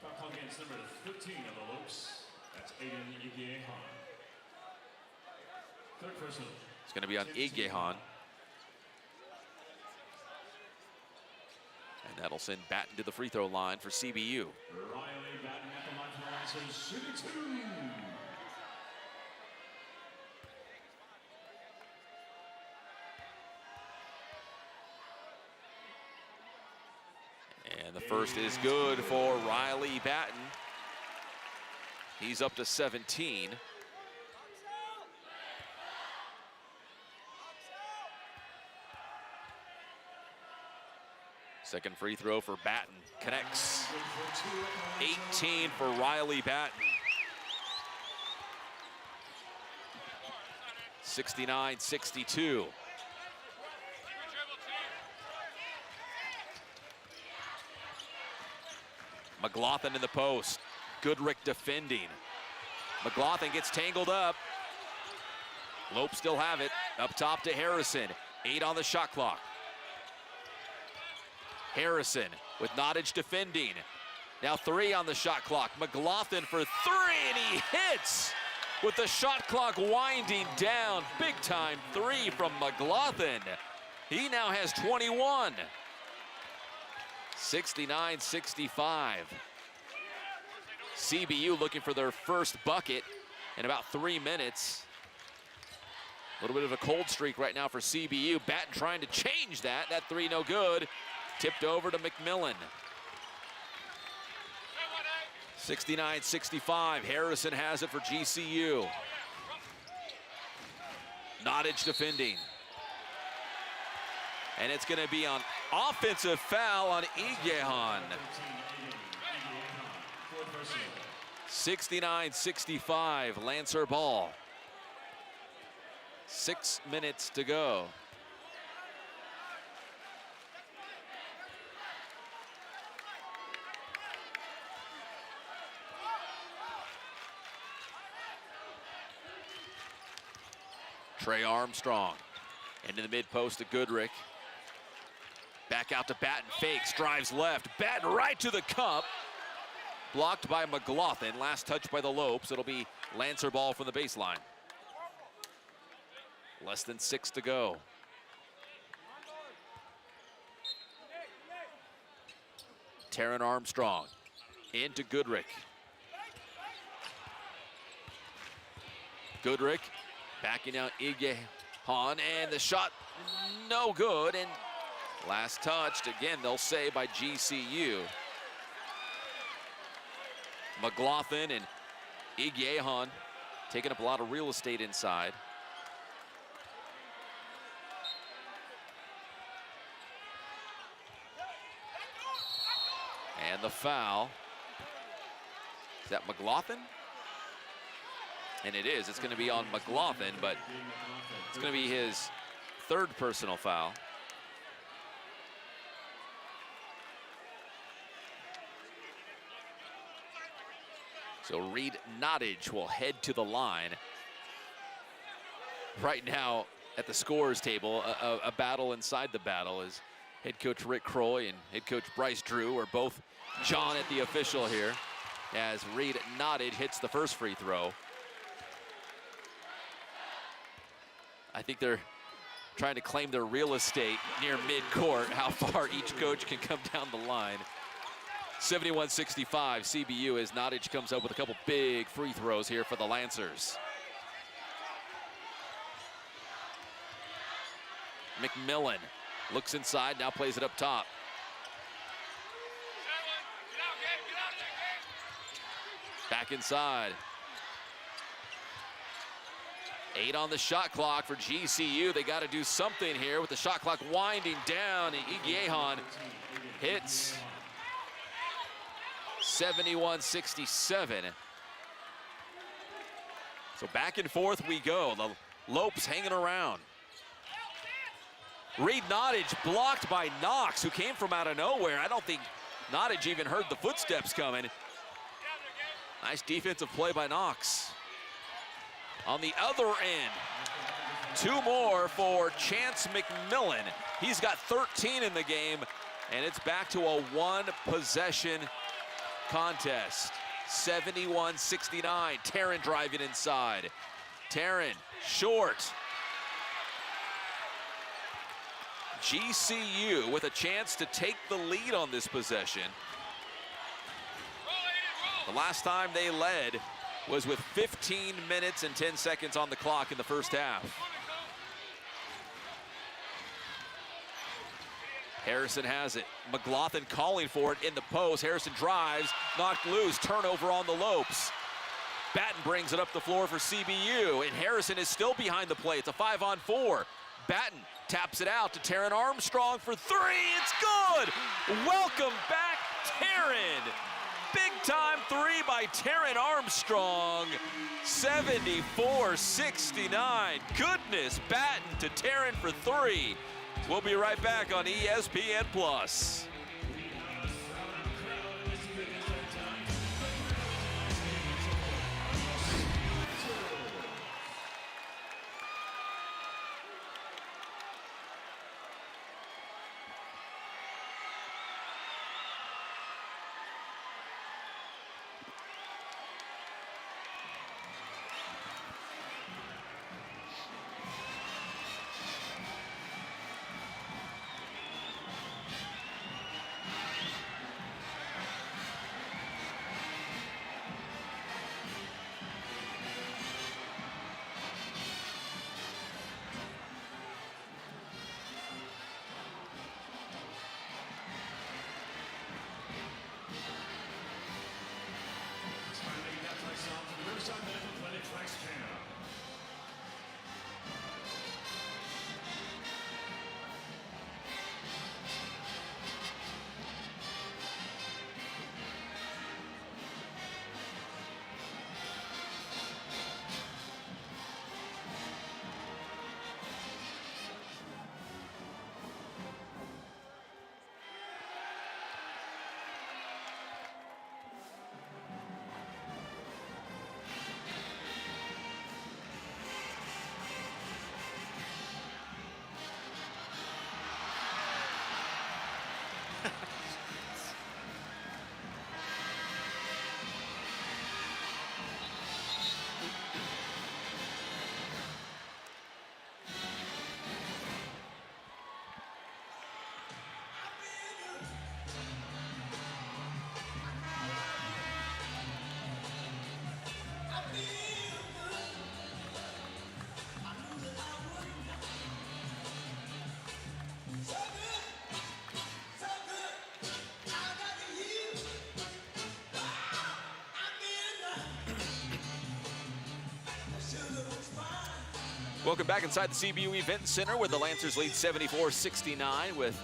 Foul against number 13 of the Lopes. That's Aiden Igyehan. Third personal. It's going to be on Igyehan. And that'll send Batten to the free throw line for CBU. Riley Batten at the line for the Lancers, shooting 2. And the first is good for Riley Batten. He's up to 17. Second free throw for Batten. Connects. 18 for Riley Batten. 69-62. McLaughlin in the post. Goodrick defending. McLaughlin gets tangled up. Lopes still have it. Up top to Harrison. 8 on the shot clock. Harrison with Nottage defending. Now 3 on the shot clock. McLaughlin for 3, and he hits with the shot clock winding down. Big time 3 from McLaughlin. He now has 21. 69-65. CBU looking for their first bucket in about 3 minutes. A little bit of a cold streak right now for CBU. Batten trying to change that. That three no good. Tipped over to McMillan. 69-65. Harrison has it for GCU. Nottage defending. And it's going to be on offensive foul on Igehan. 69-65, Lancer ball. 6 minutes to go. Trey Armstrong into the mid post to Goodrick. Back out to Batten, fakes, drives left. Batten right to the cup. Blocked by McLaughlin. Last touch by the Lopes. It'll be Lancer ball from the baseline. Less than 6 to go. Taron Armstrong into Goodrick. Goodrick backing out Igehan, and the shot no good, and last touched again, they'll say, by GCU. McLaughlin and Igehan taking up a lot of real estate inside. And the foul. Is that McLaughlin? And it is. It's going to be on McLaughlin, but it's going to be his third personal foul. So Reed Nottage will head to the line. Right now at the scorers table, a battle inside the battle is head coach Rick Croy and head coach Bryce Drew are both John at the official here as Reed Nottage hits the first free throw. I think they're trying to claim their real estate near midcourt, how far each coach can come down the line. 71-65, CBU as Nottage comes up with a couple big free throws here for the Lancers. McMillan looks inside, now plays it up top. Back inside. 8 on the shot clock for GCU. They got to do something here with the shot clock winding down. Igehan hits. 71-67. So back and forth we go. The Lopes hanging around. Reed Nottage blocked by Knox, who came from out of nowhere. I don't think Nottage even heard the footsteps coming. Nice defensive play by Knox. On the other end, 2 more for Chance McMillan. He's got 13 in the game, and it's back to a 1-possession contest. 71-69, Taron driving inside. Taron, short. GCU with a chance to take the lead on this possession. The last time they led was with 15 minutes and 10 seconds on the clock in the first half. Harrison has it. McLaughlin calling for it in the post. Harrison drives, knocked loose, turnover on the Lopes. Batten brings it up the floor for CBU, and Harrison is still behind the play. It's a 5-on-4. Batten taps it out to Taron Armstrong for 3. It's good! Welcome back, Taron. Big time 3 by Taron Armstrong. 74-69. Goodness, Batten to Taron for 3. We'll be right back on ESPN Plus. Welcome back inside the CBU Event Center where the Lancers lead 74-69 with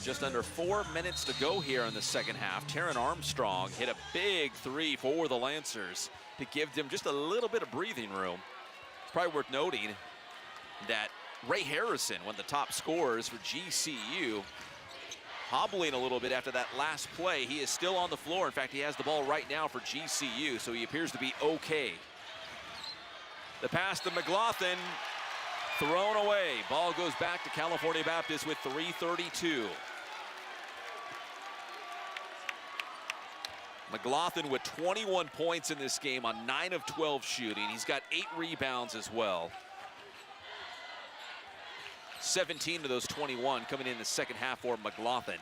just under 4 minutes to go here in the second half. Taryn Armstrong hit a big three for the Lancers to give them just a little bit of breathing room. It's probably worth noting that Ray Harrison, one of the top scorers for GCU, hobbling a little bit after that last play. He is still on the floor. In fact, he has the ball right now for GCU, so he appears to be okay. The pass to McLaughlin, thrown away. Ball goes back to California Baptist with 3:32. McLaughlin with 21 points in this game on 9 of 12 shooting. He's got 8 rebounds as well. 17 of those 21 coming in the second half for McLaughlin.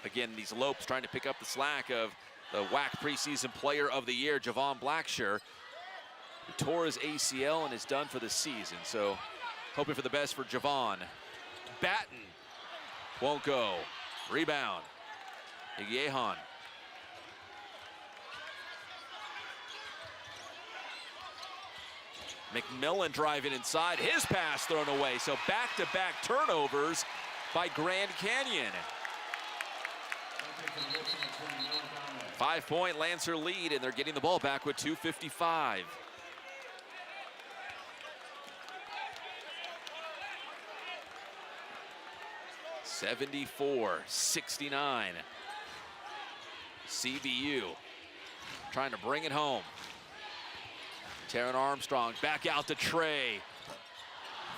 Again, these Lopes trying to pick up the slack of the WAC preseason player of the year, Javon Blackshear. He tore his ACL and is done for the season, so hoping for the best for Javon. Batten won't go. Rebound. Igyehan. McMillan driving inside. His pass thrown away, so back-to-back turnovers by Grand Canyon. 5-point Lancer lead, and they're getting the ball back with 2:55. (74-69). CBU trying to bring it home. Taryn Armstrong back out to Trey.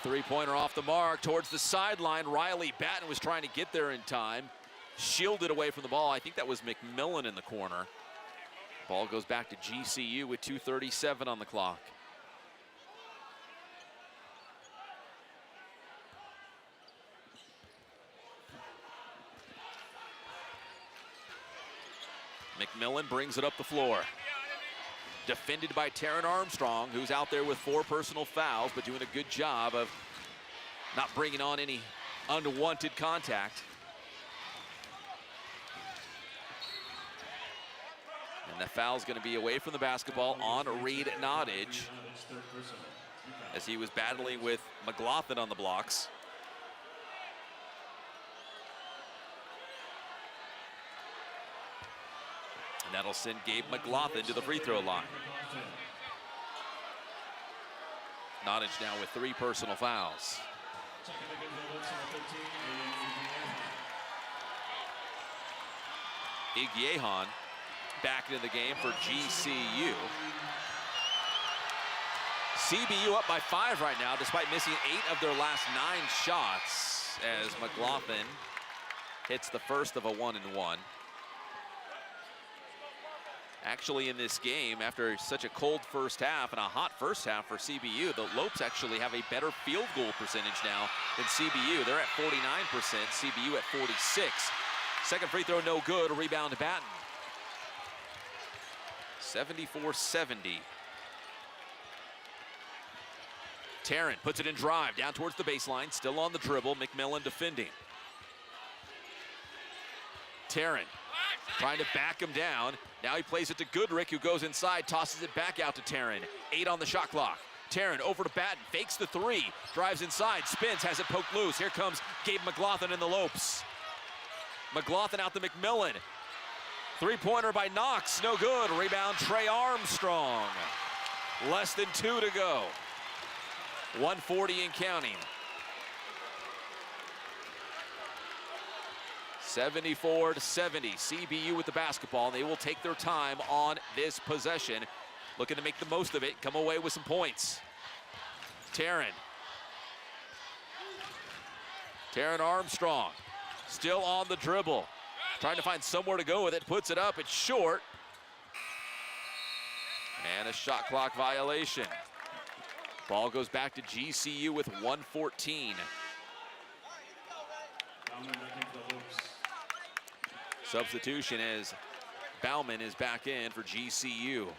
Three-pointer off the mark towards the sideline. Riley Batten was trying to get there in time. Shielded away from the ball. I think that was McMillan in the corner. Ball goes back to GCU with 2:37 on the clock. McMillan brings it up the floor. Defended by Taryn Armstrong, who's out there with 4 personal fouls, but doing a good job of not bringing on any unwanted contact. And the foul's going to be away from the basketball on Reed Nottage, as he was battling with McLaughlin on the blocks. And that'll send Gabe McLaughlin to the free throw line. Nottage now with 3 personal fouls. Igyehan back into the game for GCU. CBU up by 5 right now, despite missing 8 of their last 9 shots, as McLaughlin hits the first of a 1-and-1. Actually, in this game, after such a cold first half and a hot first half for CBU, the Lopes actually have a better field goal percentage now than CBU. They're at 49%, CBU at 46%. Second free throw, no good. A rebound to Batten. 74-70. Taryn puts it in drive, down towards the baseline, still on the dribble. McMillan defending. Taryn trying to back him down. Now he plays it to Goodrick, who goes inside, tosses it back out to Taryn. 8 on the shot clock. Taryn over to Batten, fakes the 3, drives inside, spins, has it poked loose. Here comes Gabe McLaughlin in the Lopes. McLaughlin out to McMillan. Three-pointer by Knox, no good. Rebound, Trey Armstrong. Less than 2 to go. 140 and counting. 74-70, CBU with the basketball. They will take their time on this possession. Looking to make the most of it, come away with some points. Taryn Armstrong, still on the dribble. Trying to find somewhere to go with it, puts it up, it's short. And a shot clock violation. Ball goes back to GCU with 1:14. Substitution as Bauman is back in for GCU.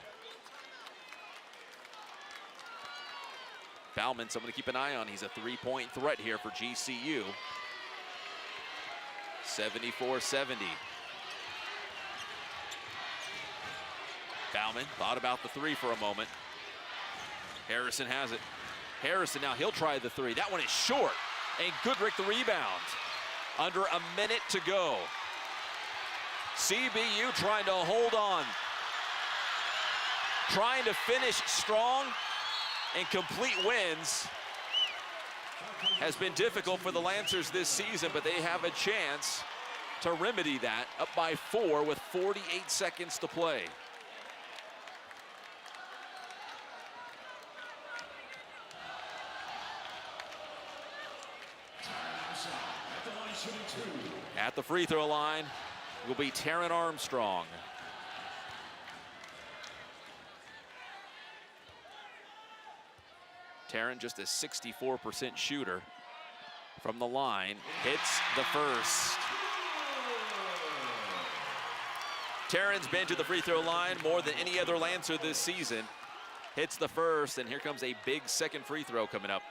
Bauman, someone to keep an eye on. He's a 3-point threat here for GCU. 74-70. Bauman thought about the 3 for a moment. Harrison has it. Harrison now, he'll try the three. That one is short. And Goodrick the rebound. Under a minute to go. CBU trying to hold on. Trying to finish strong and complete wins. Has been difficult for the Lancers this season, but they have a chance to remedy that. Up by 4 with 48 seconds to play. At the free throw line will be Taron Armstrong. Taron, just a 64% shooter from the line, hits the first. Taron's been to the free throw line more than any other Lancer this season. Hits the first, and here comes a big second free throw coming up.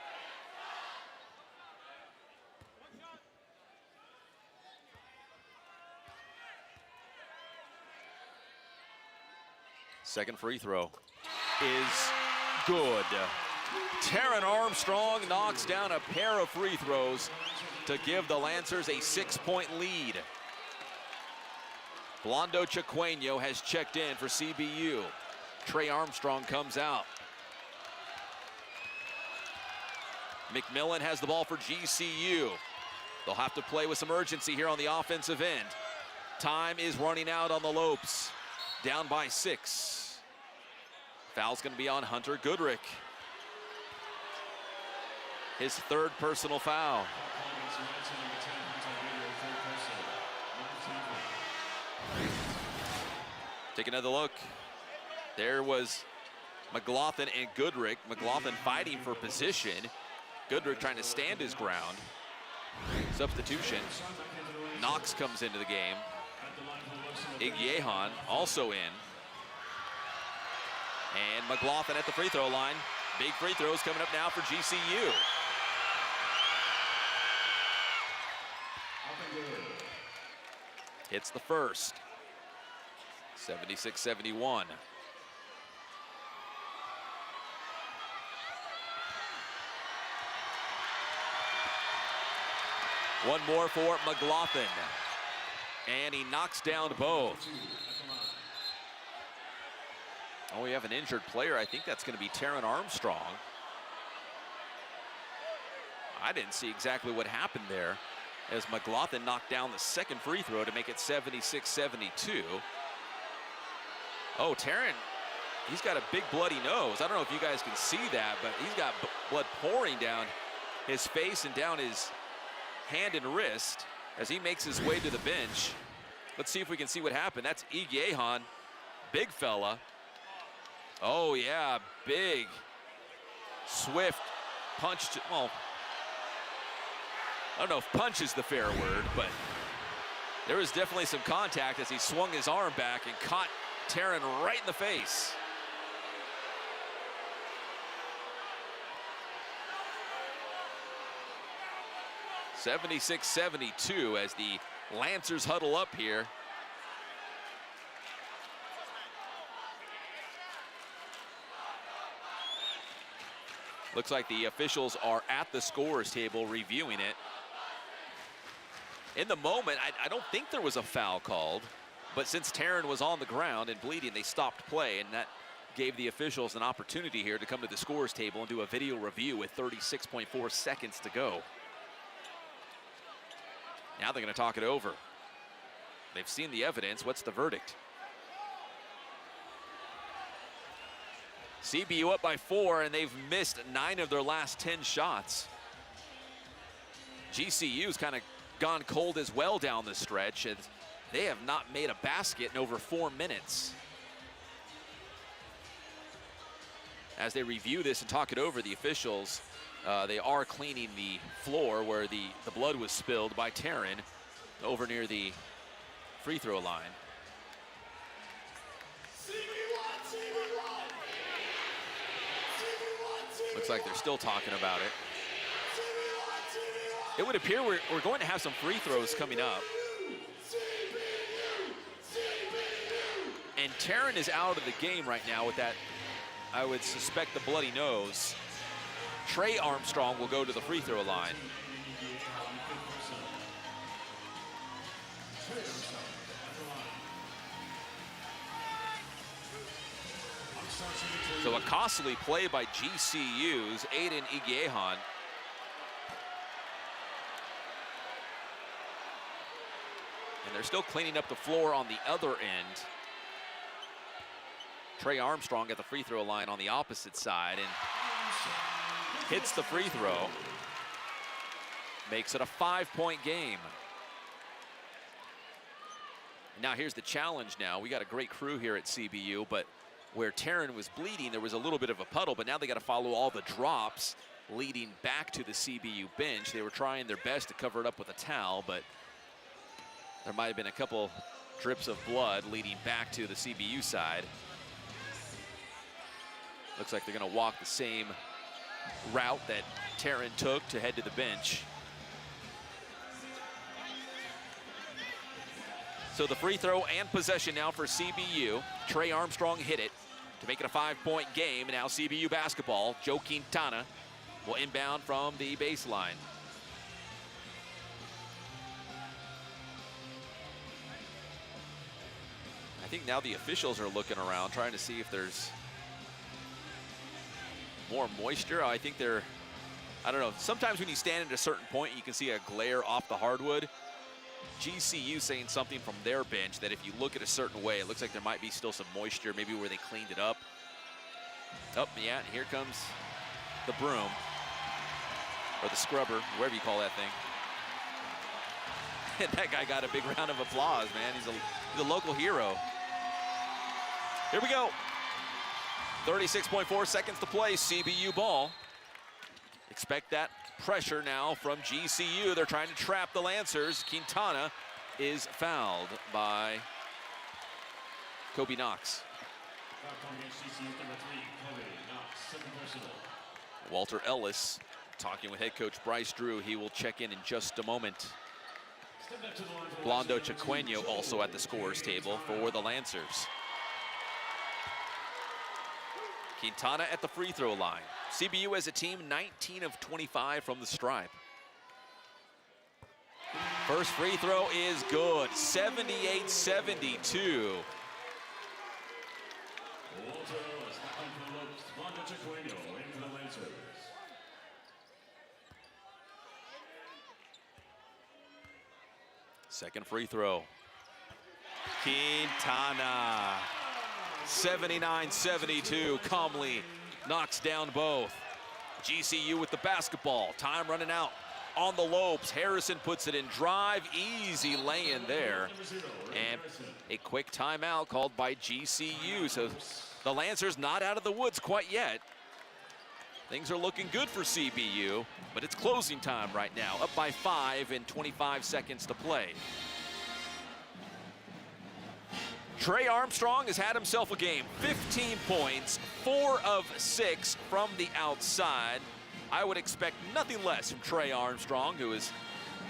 Second free throw is good. Taron Armstrong knocks down a pair of free throws to give the Lancers a 6-point lead. Blondo Chiqueño has checked in for CBU. Trey Armstrong comes out. McMillan has the ball for GCU. They'll have to play with some urgency here on the offensive end. Time is running out on the Lopes. Down by 6. Foul's going to be on Hunter Goodrick. His third personal foul. Take another look. There was McLaughlin and Goodrick. McLaughlin fighting for position. Goodrick trying to stand his ground. Substitution. Knox comes into the game. Igyehan also in. And McLaughlin at the free throw line. Big free throws coming up now for GCU. Hits the first. 76-71. One more for McLaughlin. And he knocks down both. Oh, we have an injured player. I think that's going to be Taron Armstrong. I didn't see exactly what happened there as McLaughlin knocked down the second free throw to make it 76-72. Oh, Taron, he's got a big bloody nose. I don't know if you guys can see that, but he's got blood pouring down his face and down his hand and wrist as he makes his way to the bench. Let's see if we can see what happened. That's Igyehan, big fella. Oh yeah, big, swift punch to, well, I don't know if punch is the fair word, but there was definitely some contact as he swung his arm back and caught Taron right in the face. (76-72) as the Lancers huddle up here. Looks like the officials are at the scorer's table reviewing it. In the moment, I don't think there was a foul called, but since Taron was on the ground and bleeding, they stopped play, and that gave the officials an opportunity here to come to the scorer's table and do a video review with 36.4 seconds to go. Now they're going to talk it over. They've seen the evidence. What's the verdict? CBU up by 4, and they've missed 9 of their last 10 shots. GCU's kind of gone cold as well down the stretch, and they have not made a basket in over 4 minutes. As they review this and talk it over, the officials, they are cleaning the floor where the blood was spilled by Taron over near the free throw line. Looks like they're still talking about it. It would appear we're going to have some free throws coming up. And Taron is out of the game right now with that, I would suspect the bloody nose. Trey Armstrong will go to the free throw line. So a costly play by GCU's Aiden Igiehan. And they're still cleaning up the floor on the other end. Trey Armstrong at the free throw line on the opposite side and hits the free throw. Makes it a 5-point game. Now here's the challenge now. We got a great crew here at CBU, but where Taryn was bleeding, there was a little bit of a puddle, but now they got to follow all the drops leading back to the CBU bench. They were trying their best to cover it up with a towel, but there might have been a couple drips of blood leading back to the CBU side. Looks like they're going to walk the same route that Taryn took to head to the bench. So the free throw and possession now for CBU. Trey Armstrong hit it to make it a 5-point game. And now CBU basketball. Joe Quintana will inbound from the baseline. I think now the officials are looking around, trying to see if there's more moisture. I think they're, I don't know, sometimes when you stand at a certain point, you can see a glare off the hardwood. GCU saying something from their bench that if you look at a certain way, it looks like there might be still some moisture, maybe where they cleaned it up. Oh, yeah, and here comes the broom, or the scrubber, whatever you call that thing. And that guy got a big round of applause, man. He's a local hero. Here we go. 36.4 seconds to play, CBU ball. Expect that pressure now from GCU. They're trying to trap the Lancers. Quintana is fouled by Kobe Knox. Walter Ellis talking with head coach Bryce Drew. He will check in just a moment. Blondo Chiqueño also at the scorer's table for the Lancers. Quintana at the free throw line. CBU as a team, 19 of 25 from the stripe. First free throw is good, 78-72. Second free throw. Quintana. 79-72, calmly knocks down both. GCU with the basketball, time running out on the Lopes. Harrison puts it in drive, easy lay-in there. And a quick timeout called by GCU. So the Lancers not out of the woods quite yet. Things are looking good for CBU, but it's closing time right now, up by 5 and 25 seconds to play. Trey Armstrong has had himself a game. 15 points, 4 of 6 from the outside. I would expect nothing less from Trey Armstrong, who is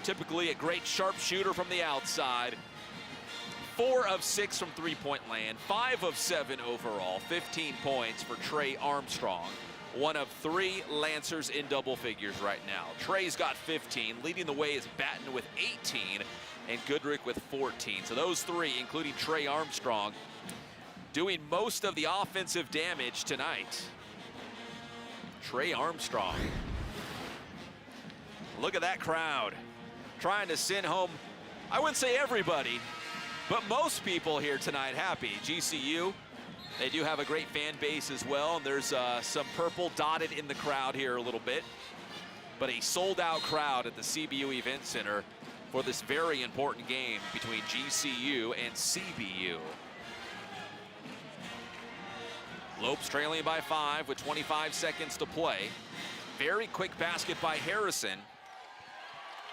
typically a great sharpshooter from the outside. 4 of 6 from three-point land, 5 of 7 overall, 15 points for Trey Armstrong. One of 3 Lancers in double figures right now. Trey's got 15, leading the way is Batten with 18, and Goodrick with 14. So those 3, including Trey Armstrong, doing most of the offensive damage tonight. Trey Armstrong. Look at that crowd. Trying to send home, I wouldn't say everybody, but most people here tonight happy. GCU, they do have a great fan base as well. And there's some purple dotted in the crowd here a little bit. But a sold-out crowd at the CBU Event Center for this very important game between GCU and CBU. Lopes trailing by 5 with 25 seconds to play. Very quick basket by Harrison.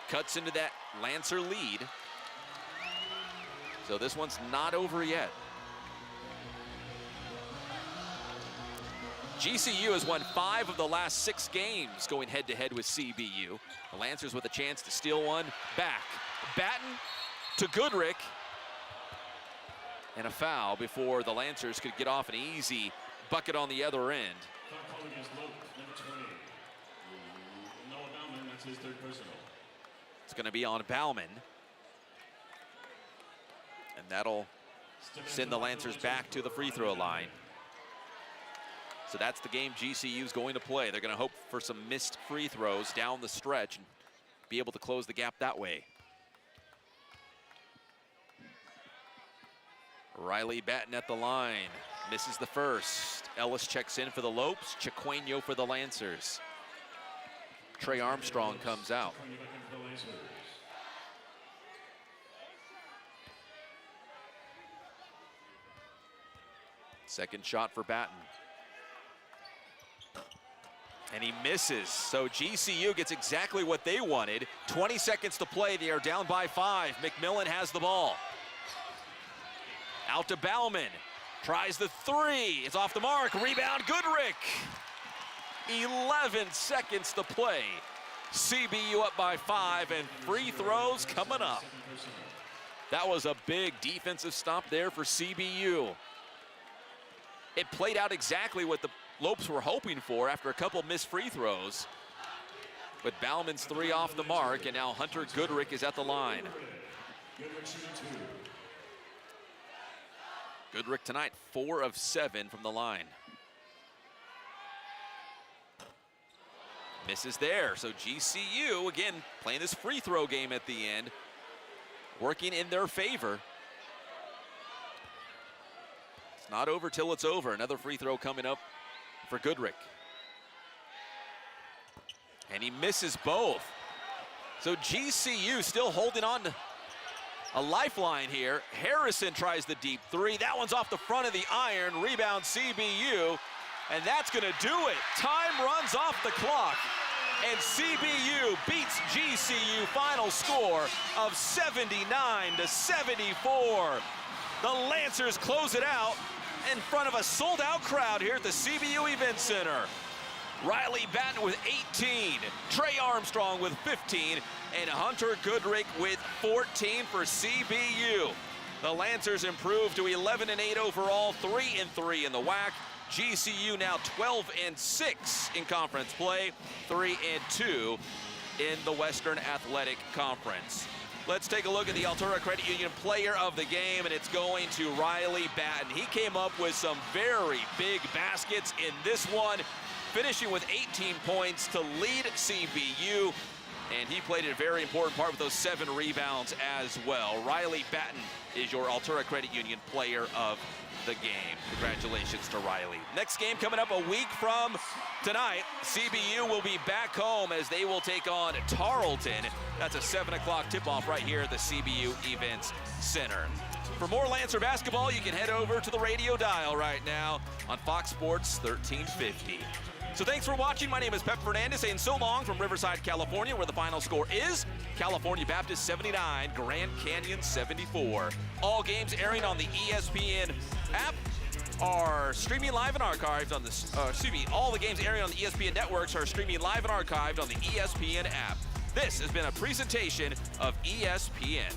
Cuts into that Lancer lead. So this one's not over yet. GCU has won 5 of the last 6 games going head-to-head with CBU. The Lancers with a chance to steal one back. Batten to Goodrick. And a foul before the Lancers could get off an easy bucket on the other end. Foul call against Lope, number 20. Noah Bauman, that's his third personal. It's going to be on Bauman. And that'll send the Lancers back to the free throw line. So that's the game GCU's going to play. They're going to hope for some missed free throws down the stretch and be able to close the gap that way. Riley Batten at the line. Misses the first. Ellis checks in for the Lopes. Chiqueño for the Lancers. Trey Armstrong comes out. Second shot for Batten. And he misses, so GCU gets exactly what they wanted. 20 seconds to play, they are down by 5. McMillan has the ball. Out to Bauman, tries the three, it's off the mark, rebound Goodrick. 11 seconds to play. CBU up by 5 and free throws coming up. That was a big defensive stop there for CBU. It played out exactly what the Lopes were hoping for after a couple missed free throws. But Bauman's three off the mark, and now Hunter Goodrick is at the line. Goodrick tonight, 4 of 7 from the line. Misses there, so GCU, again, playing this free throw game at the end, working in their favor. It's not over till it's over. Another free throw coming up for Goodrick. And he misses both. So GCU still holding on to a lifeline here. Harrison tries the deep three. That one's off the front of the iron. Rebound CBU. And that's going to do it. Time runs off the clock. And CBU beats GCU, final score of 79-74. The Lancers close it out in front of a sold-out crowd here at the CBU Event Center. Riley Batten with 18, Trey Armstrong with 15, and Hunter Goodrick with 14 for CBU. The Lancers improved to 11-8 overall, 3-3 in the WAC. GCU now 12-6 in conference play, 3-2 in the Western Athletic Conference. Let's take a look at the Altura Credit Union player of the game, and it's going to Riley Batten. He came up with some very big baskets in this one, finishing with 18 points to lead CBU, and he played a very important part with those 7 rebounds as well. Riley Batten is your Altura Credit Union player of the game. Congratulations to Riley. Next game coming up a week from tonight. CBU will be back home as they will take on Tarleton. That's a 7 o'clock tip-off right here at the CBU Events Center. For more Lancer basketball, you can head over to the radio dial right now on Fox Sports 1350. So thanks for watching. My name is Pep Fernandez, saying so long from Riverside, California, where the final score is California Baptist 79, Grand Canyon 74. All games airing on the ESPN app are streaming live and archived on the, all the games airing on the ESPN networks are streaming live and archived on the ESPN app. This has been a presentation of ESPN.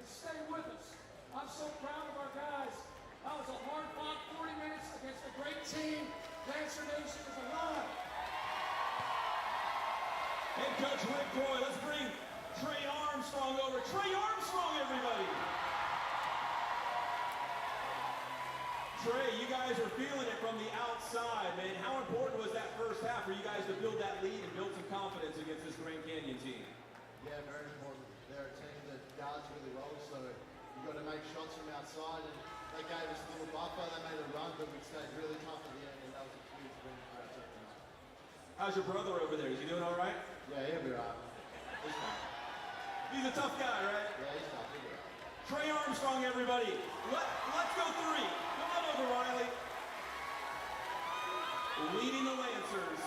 Stay with us. I'm so proud of our guys. That was a hard-fought 40 minutes against a great team. Lancer Nation is alive. Head coach Rick Roy, let's bring Trey Armstrong over. Trey Armstrong, everybody. Trey, you guys are feeling it from the outside, man. How important was that first half for you guys to build that lead and build some confidence against this Grand Canyon team? Yeah, very important. They're a team that guards really well, so you've got to make shots from outside, and they gave us a little buffer. They made a run, but we stayed really tough at the end, and that was a huge win for our team tonight. How's your brother over there? Is he doing all right? Yeah, he'll be right. He's fine. He's a tough guy, right? Yeah, he's tough. He'll be right. Trey Armstrong, everybody. Let's go three. Come on over, Riley. Leading the Lancers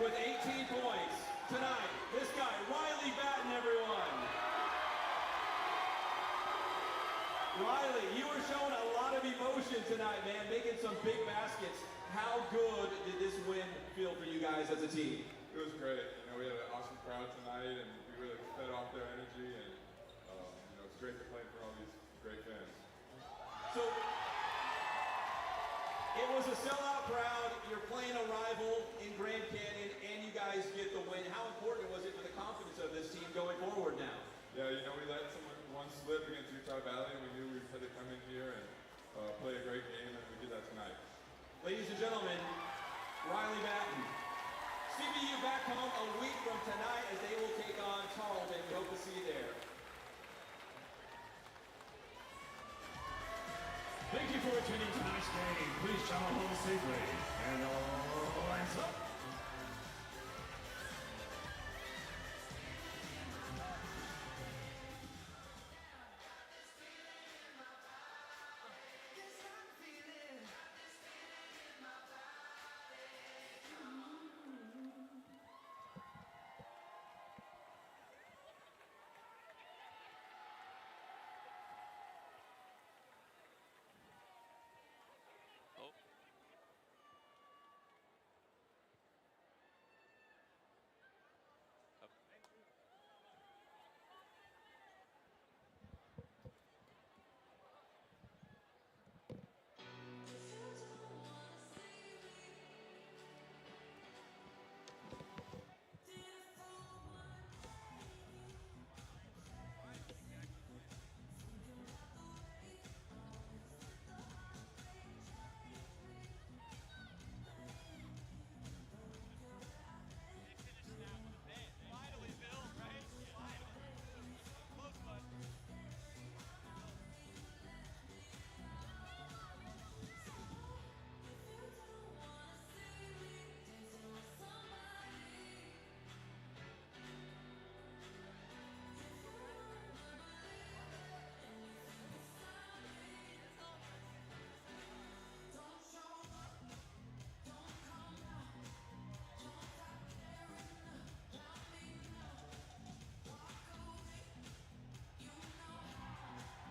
with 18 points tonight. This guy, Riley Batten, everyone. Riley, you were showing a lot of emotion tonight, man, making some big baskets. How good did this win feel for you guys as a team? It was great. You know, we had an awesome crowd tonight, and we really fed off their energy, and you know, it's great to play for all these great fans. So, it was a sellout crowd. You're playing a rival in Grand Canyon, and you guys get the win. How important was it for the confidence of this team going forward now? Yeah, you know, we let one slip against Utah Valley, and we knew we had to come in here and play a great game, and we did that tonight. Ladies and gentlemen, Riley Batten. CBU back home a week from tonight as they will take on Tarleton. We hope to see you there. Thank you for attending tonight's game. Please travel home safely. And all hands up.